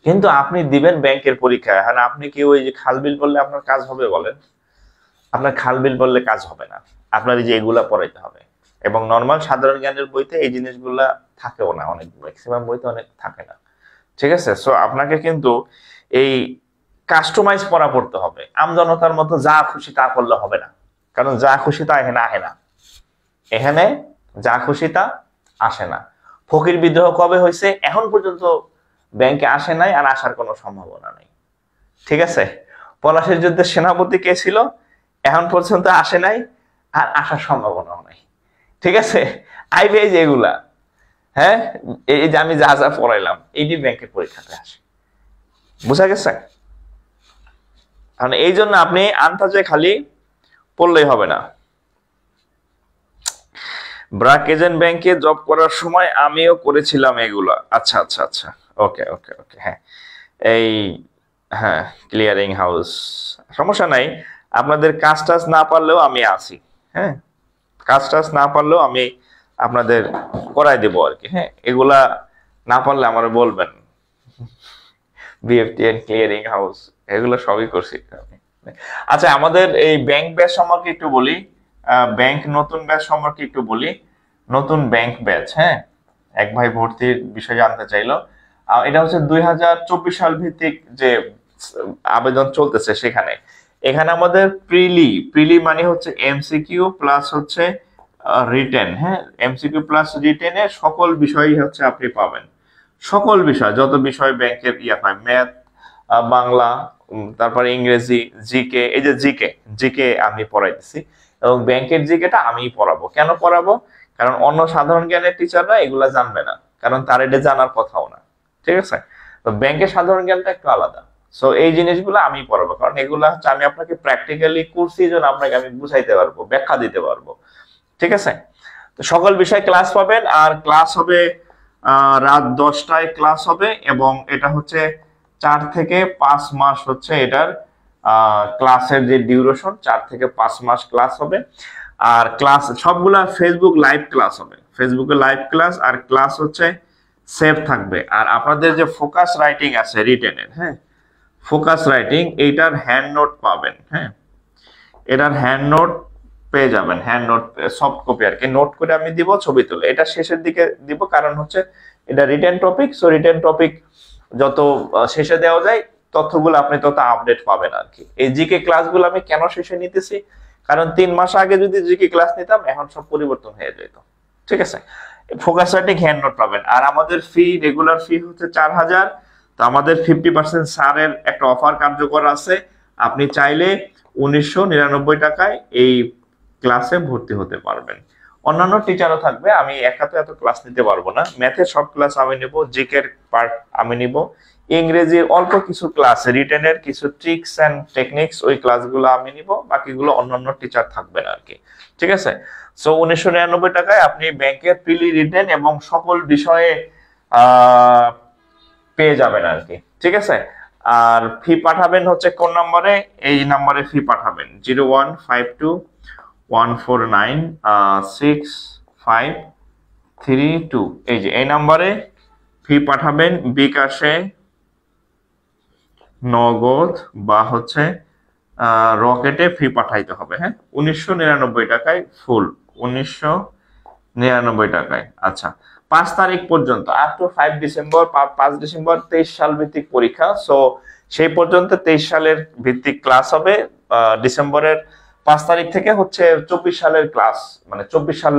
কিন্তু আপনি দিবেন ব্যাংকের পরীক্ষা। হ্যাঁ, আপনি কি ওই যে খাল বিল বললে আপনার কাজ হবে? বলেন, আপনার খাল বিল বললে কাজ হবে না, আপনার এই যে এগুলা পড়াইতে হবে। এবং নর্মাল সাধারণ জ্ঞানের বইতে এই জিনিসগুলা থাকেও না, অনেক ম্যাক্সিমাম বইতে অনেক থাকে না, ঠিক আছে? সো আপনাকে কিন্তু এই কাস্টমাইজ পড়া পড়তে হবে। আমজনতার মতো যা খুশি তা করলে হবে না, কারণ যা খুশি তা এখানে আসে না, এখানে যা খুশি তা আসে না। ফকির বিদ্রোহ কবে হয়েছে? এখন পর্যন্ত ব্যাংকে আসে নাই, আর আসার কোনো সম্ভাবনা নেই, ঠিক আছে? পলাশীর যুদ্ধের সেনাপতি কে ছিল? এখন পর্যন্ত আসে নাই, আর আসার সম্ভাবনাও নাই, ঠিক আছে? আইবে যে এগুলা, হ্যাঁ, এই যে আমি যা যা পড়াইলাম, এইটি ব্যাংকের পরীক্ষাতে আসে, বুঝা গেছে? কারণ এই জন্য আপনি আন্দাজে খালি পড়লেই হবে না। ব্র্যাক এজেন্ট ব্যাংকে জব করার সময় আমিও করেছিলাম এগুলা। আচ্ছা আচ্ছা আচ্ছা, ওকে ওকে ওকে, হ্যাঁ এই, হ্যাঁ ক্লিয়ারিং হাউস, সমস্যা নাই। আপনাদের কাজ টাজ না পারলেও আমি আছি, হ্যাঁ কাজ টাজ না পারলেও আমি আপনাদের করাই দেবো আর কি। হ্যাঁ, এগুলা না পারলে আমার বলবেন। বিএফটিএন, ক্লিয়ারিং হাউস, এগুলো সবই করছি আমি। আচ্ছা, আমাদের এই ব্যাংক ব্যাচ সম্পর্কে একটু বলি, ব্যাংক নতুন ব্যাচ সম্পর্কে একটু বলি। নতুন ব্যাংক ব্যাচ, হ্যাঁ, এক ভাই ভর্তির বিষয় জানতে চাইলো। এটা হচ্ছে 2024 সাল ভিত্তিক যে আবেদন চলতেছে, সেখানে এখানে আমাদের প্রিলি মানে হচ্ছে এমসিকিউ প্লাস হচ্ছে রিটেন। হ্যাঁ, এমসিকিউ প্লাস রিটেনের সকল বিষয়ই হচ্ছে আপনি পাবেন, সকল বিষয়, যত বিষয় ব্যাংকের ইয়া পায়, ম্যাথ, বাংলা, তারপরে ইংরেজি, জিকে। এই যে জিকে আমি পড়াইতেছি, এবং ব্যাংকের জিকেটা আমিই পড়াবো। কেন পড়াবো? কারণ অন্য সাধারণ জ্ঞানের টিচাররা এগুলা জানবে না, কারণ তার এটা জানার কথাও না, ঠিক আছে? তো ব্যাংকের সাধারণ জ্ঞানটা একটু আলাদা। সো এই জিনিসগুলো আমি পড়াবো, কারণ এগুলা হচ্ছে আমি আপনাকে প্র্যাকটিক্যালি করছি, জন্য আপনাকে আমি বুঝাইতে পারবো, ব্যাখ্যা দিতে পারবো, ঠিক আছে? তো সকল বিষয় ক্লাস পাবেন, আর ক্লাস হবে রাত 10টায় ক্লাস হবে, এবং এটা হচ্ছে 4 থেকে 5 মাস হচ্ছে এটার ক্লাসের যে ডিউরেশন, 4 থেকে 5 মাস ক্লাস হবে। আর ক্লাস সবগুলা ফেসবুক লাইভ ক্লাস হবে, ফেসবুকে লাইভ ক্লাস, আর ক্লাস হচ্ছে সেভ থাকবে। আর আপনাদের যে ফোকাস রাইটিং আছে রিটেনের, হ্যাঁ ফোকাস রাইটিং, এইটার হ্যান্ড নোট পাবেন। হ্যাঁ, এটার হ্যান্ড নোট পেয়ে যাবেন, হ্যান্ড নোট সফট কপি আর কি, নোট করে আমি দিব, ছবি তুলে। এটা শেষের দিকে দিব, কারণ হচ্ছে এটা written topic. So written topic যত শেষে দেওয়া যায়, তথ্যগুলো আপনি তত আপডেট পাবেন আর কি। এই জিকে ক্লাসগুলো আমি কেন শেষে নিতেছি? কারণ 3 মাস আগে যদি জিকে ক্লাস নিতাম, এখন সব পরিবর্তন হয়ে যেত, ঠিক আছে? ফোকাস রাইটিং হ্যান্ড নোট পাবেন। আর আমাদের ফি, রেগুলার ফি হচ্ছে 4000, তো আমাদের 50% ছাড়ের একটা অফার কার্যকর আছে, আপনি চাইলে 1999 টাকায় এই ক্লাসে ভর্তি হতে পারবেন। অন্যান্য টিচারও থাকবে, আমি একা তো এত ক্লাস নিতে পারবো না। ম্যাথের সব ক্লাস আমি নেব, জিকের পার্ট আমি নিব, ইংরেজির অল্প কিছু ক্লাস, রিটেনের কিছু ট্রিক্স এন্ড টেকনিক্স ওই ক্লাসগুলো আমি নিব, বাকিগুলো অন্যান্য টিচার থাকবেন আর কি। ঠিক আছে? সো 1999 টাকায় আপনি ব্যাংকের প্রিলি, রিটেন এবং সকল বিষয়ে পেয়ে যাবেন আর কি। ঠিক আছে? আর ফি পাঠাবেন হচ্ছে কোন নম্বরে? এই নম্বরে ফি পাঠাবেন 01521496532। এই যে এই নম্বরে ফি পাঠাবেন, বিকাশে, নগদ বা হচ্ছে রকেটে ফি পাঠাইতে হবে। হ্যাঁ, 1999 টাকায় ফুল, 1999 টাকায়। আচ্ছা, 5 তারিখ পর্যন্ত, আপ টু 5 ডিসেম্বর, 5 ডিসেম্বর 23 সাল ভিত্তিক পরীক্ষা। সো সেই পর্যন্ত 23 সালের ভিত্তিক ক্লাস হবে। ডিসেম্বরের 5 তারিখ থেকে হচ্ছে 24 সালের ক্লাস, মানে 24 সাল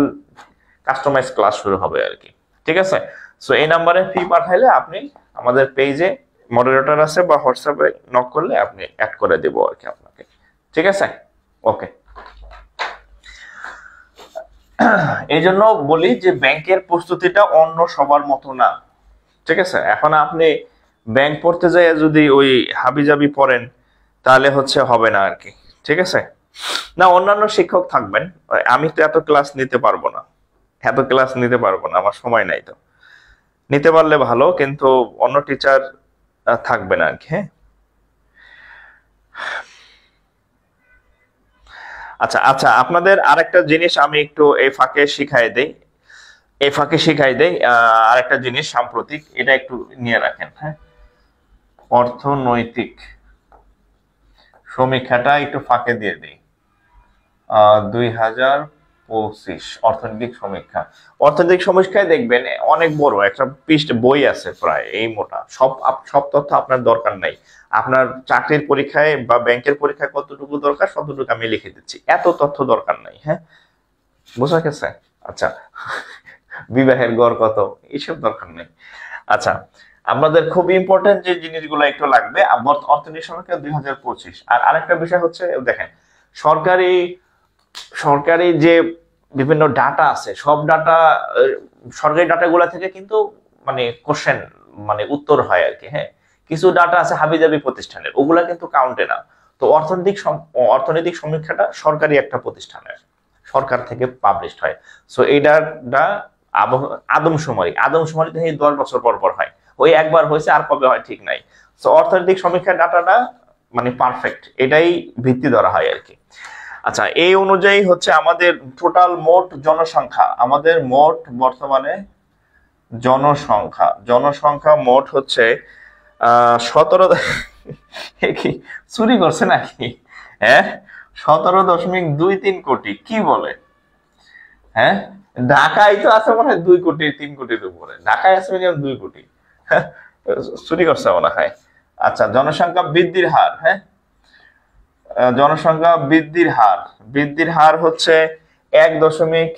কাস্টমাইজ ক্লাস শুরু হবে আর কি। ঠিক আছে? সো এই নাম্বারে ফি পাঠাইলে আপনি আমাদের পেজে মডারেটর আছে বা হোয়াটসঅ্যাপে নক করলে আপনি অ্যাড করে দেব আর কি আপনাকে। ঠিক আছে? ওকে। এই জন্য বলি যে ব্যাংকের প্রস্তুতিটা অন্য সবার মতো না। ঠিক আছে? এখন আপনি ব্যাংক পড়তে যায় যদি ওই হাবিজাবি পড়েন তাহলে হচ্ছে হবে না আর কি। ঠিক আছে? না, অন্যান্য শিক্ষক থাকবেন, আমি তো এত ক্লাস নিতে পারবো না, আমার সময় নাই। তো নিতে পারলে ভালো, কিন্তু অন্য টিচার থাকবে না আর কি। হ্যাঁ, আচ্ছা আচ্ছা, আপনাদের আরেকটা জিনিস আমি একটু এই ফাঁকে শিখাই দেই। আরেকটা জিনিস সাম্প্রতিক, এটা একটু নিয়ে রাখেন। হ্যাঁ, অর্থনৈতিক সমীক্ষাটা একটু ফাঁকে দিয়ে দিই। 2025 অর্থনৈতিক সমীক্ষায় দেখবেন অনেক বড় একটা বই আছে, প্রায় এই মোটা। সব তথ্য আপনার দরকার নাই, আপনার চাকরির পরীক্ষায় বা ব্যাংকের পরীক্ষায় কতটুকু দরকার ততটুকু আমি লিখে দিচ্ছি, এত তথ্য দরকার নাই। হ্যাঁ, বোঝা গেছে? আচ্ছা, বিবাহের গড় কত, এইসব দরকার নেই। আচ্ছা, আমাদের খুব ইম্পর্টেন্ট যে জিনিসগুলো একটু লাগবে অর্থনীতি সমীক্ষা 2025। আর আরেকটা বিষয় হচ্ছে, দেখেন, সরকারি যে বিভিন্ন ডাটা আছে, সব ডাটা, সরকারি ডাটাগুলো থেকে কিন্তু মানে কোশ্চেন, মানে উত্তর হয় আর কি। হ্যাঁ, কিছু ডাটা আছে হাবিজাবি প্রতিষ্ঠানের, ওগুলা কিন্তু কাউন্টে না। তো অর্থনৈতিক সমীক্ষাটা সরকারি একটা প্রতিষ্ঠানের, সরকার থেকে পাবলিশড হয়। সো এই ডাটা আদমশুমারি থেকে 10 বছর পর পর হয়, ওই একবার হয়েছে, আর কবে হয় ঠিক নাই। সো অর্থনৈতিক সমীক্ষার ডাটাটা মানে পারফেক্ট, এটাই ভিত্তি ধরা হয় আর কি। আচ্ছা, এই অনুযায়ী হচ্ছে আমাদের টোটাল মোট জনসংখ্যা, আমাদের মোট বর্তমানে জনসংখ্যা মোট হচ্ছে 17, কি চুরি করছে নাকি? হ্যাঁ, 17.23 কোটি। কি বলে? হ্যাঁ, ঢাকায় তো আছে মনে হয় 2 কোটি 3 কোটির উপরে, ঢাকায় আছে মিনিমাম 2 কোটি। হ্যাঁ, চুরি করছে মনে হয়। আচ্ছা, জনসংখ্যা বৃদ্ধির হার। হ্যাঁ, জনসংখ্যা বৃদ্ধির হার হচ্ছে 1.12%,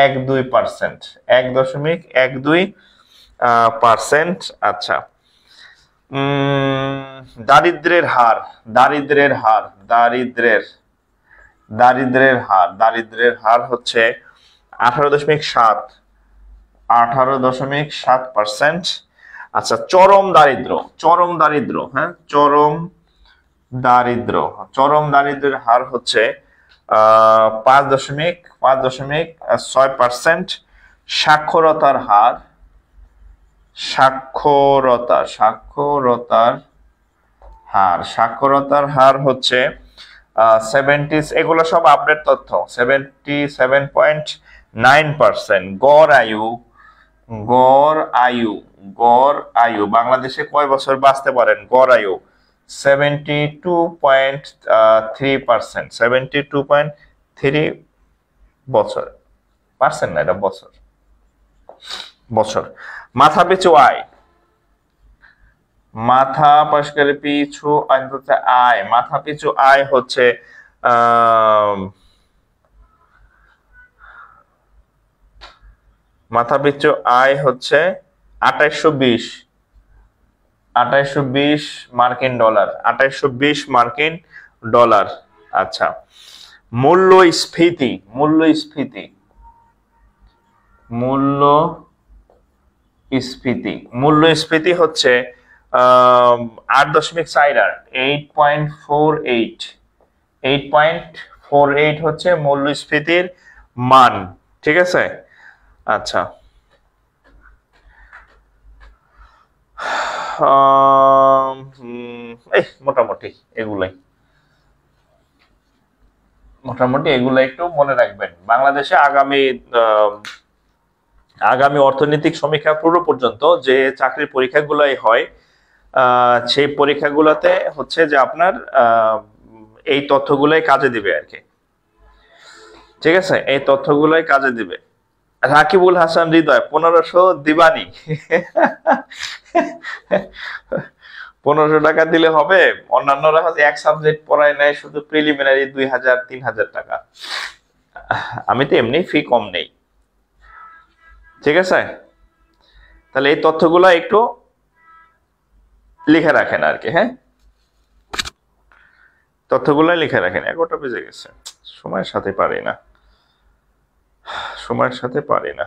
1.12%। আচ্ছা, দারিদ্রের হার হচ্ছে 18.7%। আচ্ছা, চরম দারিদ্র। হ্যাঁ, চরম দারিদ্রের হার হচ্ছে 5.6%। সাক্ষরতার হার হচ্ছে 70, এগুলো সব আপডেট তথ্য, 77.9%। গড় আয়ু বাংলাদেশে কয় বছর বাঁচতে পারেন? গড় আয়ু 72.3%, 72.3 বছর, পারছেন না, এটা বছর। মাথা পিছু আয়, মাথা পিছু আয় হচ্ছে 2820 2820 মার্কিন ডলার, 2820 মার্কিন ডলার। আচ্ছা, মূল্যস্ফীতি, মূল্যস্ফীতি, মূল্যস্ফীতি, মূল্যস্ফীতি হচ্ছে 8.48, 8.48, 8.48 হচ্ছে মূল্যস্ফীতির মান, ঠিক আছে। আচ্ছা, মোটামুটি এগুলাই, মোটামুটি এগুলো একটু মনে রাখবেন। বাংলাদেশে আগামী অর্থনৈতিক সমীক্ষা পূর্ব পর্যন্ত যে চাকরির পরীক্ষাগুলাই হয়, সেই পরীক্ষাগুলোতে হচ্ছে যে আপনার এই তথ্যগুলাই কাজে দিবে আর কি, ঠিক আছে, এই তথ্যগুলাই কাজে দিবে। রাকিবুল হাসান হৃদয় 1500 দিবানি। 1500 টাকা দিলে হবে? অন্যান্যরা এক সাবজেক্ট পড়ায় নেয় শুধু প্রিলিমিনারি 2000-3000 টাকা, আমি তো এমনি ফি কম নেই, ঠিক আছে। তাহলে এই তথ্যগুলো একটু লিখে রাখেন আর কি, হ্যাঁ, তথ্যগুলো লিখে রাখেন। 11টা বেজে গেছে, সময়ের সাথে পারি না, সময়ের সাথে পারি না।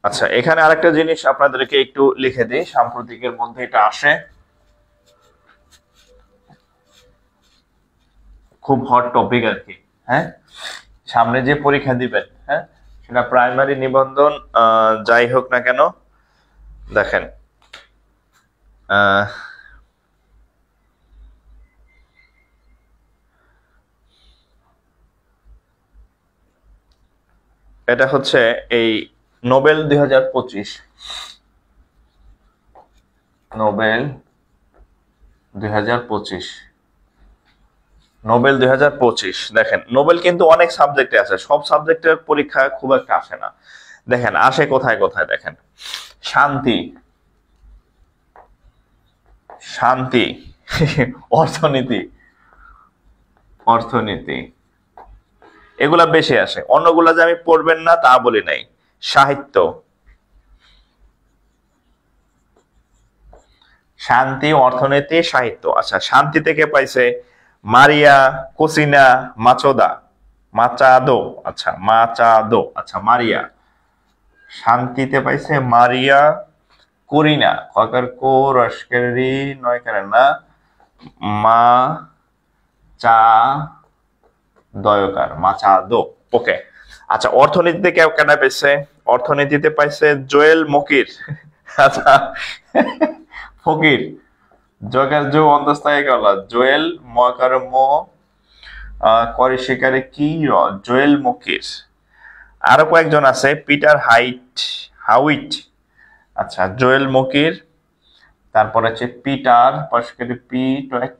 আচ্ছা, এখানে আরেকটা জিনিস আপনাদেরকে একটু লিখে দিই, সাম্প্রতিকের মধ্যে এটা আসে, খুব হট টপিক আর কি, হ্যাঁ। সামনে যে পরীক্ষা দিবেন, হ্যাঁ, সেটা প্রাইমারি নিবন্ধন যাই হোক না কেন, দেখেন এটা হচ্ছে এই নোবেল 2025, নোবেল 2025, নোবেল 2025। দেখেন, নোবেল কিন্তু অনেক সাবজেক্টে আছে, সব সাবজেক্টের পরীক্ষা খুব একটা আসে না। দেখেন আসে কোথায় কোথায়, দেখেন শান্তি, শান্তি, অর্থনীতি, অর্থনীতি, এগুলা বেশি আসে। অন্যগুলা যে আমি পড়বেন না তা বলি নাই। সাহিত্য, শান্তি, অর্থনীতি, সাহিত্য। আচ্ছা, শান্তি থেকে পাইছে মারিয়া কোসিনা মাচোদা, মাচাদো, আচ্ছা মাচাদো, আচ্ছা মারিয়া। শান্তিতে পাইছে মারিয়া কোরিনা, কয়কার কো রস্কেরি নয় কারে না, মা চা দয়কার, মাচাদো, ওকে। আচ্ছা, অর্থনীতিতে কেউ কেনা পাইছে? অর্থনীতিতে পাইছে জোয়েল মকির, আচ্ছা ফকির, জগার জো অন্তস্থায়ী গলা, জোয়েল মকার মো করে শিকারে কি জোয়েল মকির। আরো কয়েকজন আছে, পিটার হাউইট, আচ্ছা জোয়েল মকির, তারপর হচ্ছে পিটার পি,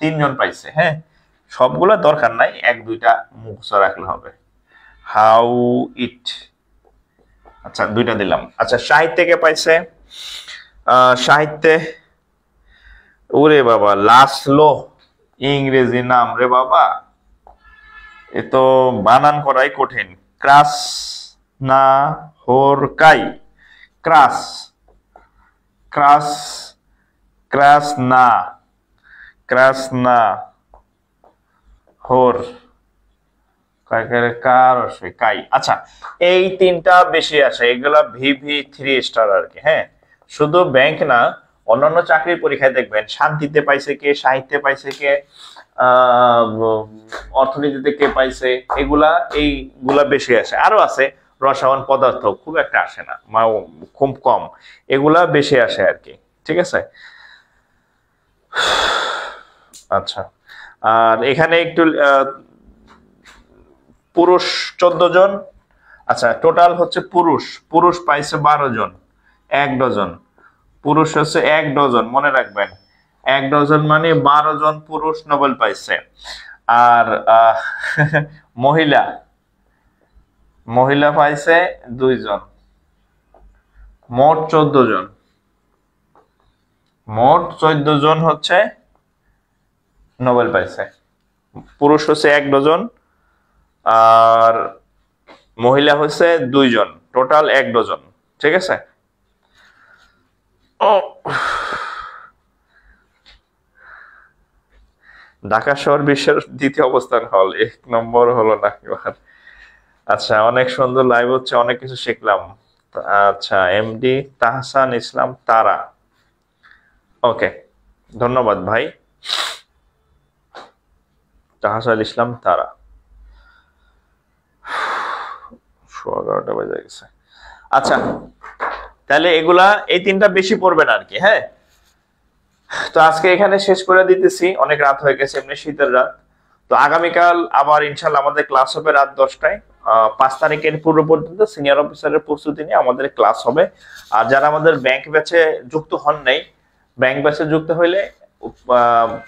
3জন পাইছে, হ্যাঁ। সবগুলো দরকার নাই, 1-2টা মুখস্থ রাখলে হবে। হাউইট, আচ্ছা 2টা দিলাম। আচ্ছা, সাহিত্যে কে পাইছে? সাহিত্যে ওরে বাবা, লাসলো, ইংরেজি নাম রে বাবা, এ তো বানান করাই কঠিন। ক্রাস না হোর কাই, ক্রাস, ক্রাস, ক্রাস না, ক্রাস না হোর কাই। আচ্ছা, এই 3টা বেশি আসে, এগুলা VV3 স্টার আর কি, হ্যাঁ। শুধু ব্যাংক না, অন্যান্য চাকরির পরীক্ষায় দেখবেন শান্তিতে পাইছে কে, সাহিত্যে পাইছে কে, অর্থনীতিতে কে পাইছে, এইগুলা বেশি আসে। আরো আছে রসায়ন পদার্থ, খুব একটা আসে না, খুব কম, এগুলা বেশি আসে আর কি, ঠিক আছে। আচ্ছা, আর এখানে একটু পুরুষ 14 জন, আচ্ছা টোটাল হচ্ছে পুরুষ পাইছে 12 জন, 1 ডজন পুরুষ হচ্ছে 1 ডজন, মনে রাখবেন 1 ডজন মানে 12 জন পুরুষ নোবেল পাইছে। আর মহিলা পাইছে 2 জন, মোট 14 জন, মোট 14 জন হচ্ছে নোবেল পাইছে। পুরুষ হচ্ছে 1 ডজন আর মহিলা হচ্ছে 2 জন, টোটাল 1 ডজন। ঠিক আছে। ও ঢাকা শহর বিশ্বের দ্বিতীয় অবস্থান হল, 1 নম্বর হলো না এবার। আচ্ছা, অনেক সুন্দর লাইভ হচ্ছে, অনেক কিছু শিখলাম। আচ্ছা, এমডি তাহসান ইসলাম তারা, ওকে, ধন্যবাদ ভাই। তাহসান ইসলাম তারা, 11:15 বেজে গেছে। আচ্ছা, তাহলে এগুলা এই 3টা বেশি পড়বে না আর কি। হ্যাঁ, তো আজকে এখানে শেষ করে দিতেছি, অনেক রাত হয়ে গেছে, এমনি শীতের রাত। তো আগামীকাল আবার ইনশাল্লাহ আমাদের ক্লাস হবে রাত 10টায়। 5 তারিখের পূর্ব পর্যন্ত সিনিয়র অফিসারের প্রস্তুতি নিয়ে আমাদের ক্লাস হবে। আর যারা আমাদের ব্যাংক ব্যাচে যুক্ত হন নাই, ব্যাংক ব্যাচে যুক্ত হইলে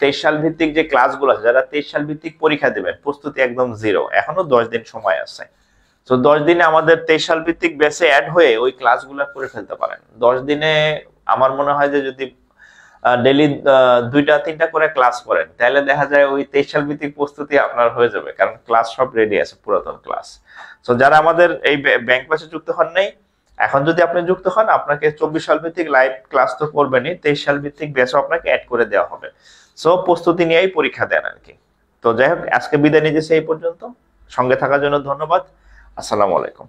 23 সাল ভিত্তিক যে ক্লাসগুলো আছে, যারা 23 সাল ভিত্তিক পরীক্ষা দেবেন, প্রস্তুতি একদম জিরো, এখনো 10 দিন সময় আছে। তো 10 দিনে আমাদের 23 সাল ভিত্তিক ব্যাচে অ্যাড হয়ে ওই ক্লাসগুলো করে ফেলতে পারেন। 10 দিনে আমার মনে হয় যে যদি ডেইলি 2টা-3টা করে ক্লাস করেন, তাহলে দেখা যায় ওই 23 সাল ভিত্তিক প্রস্তুতি আপনার হয়ে যাবে, কারণ ক্লাস সব রেডি আছে, পুরাতন ক্লাস। তো যারা আমাদের এই ব্যাংক ব্যাচে যুক্ত হন নাই, এখন যদি আপনি যুক্ত হন, আপনাকে 24 সাল ভিত্তিক লাইভ ক্লাস তো করবেনই, 23 সাল ভিত্তিক ব্যাচও আপনাকে অ্যাড করে দেওয়া হবে। সো প্রস্তুতি নিয়েই পরীক্ষা দেন আর কি। তো যাই হোক, আজকে বিদায় নিতেছি এই পর্যন্ত। সঙ্গে থাকার জন্য ধন্যবাদ। আসসালামু আলাইকুম।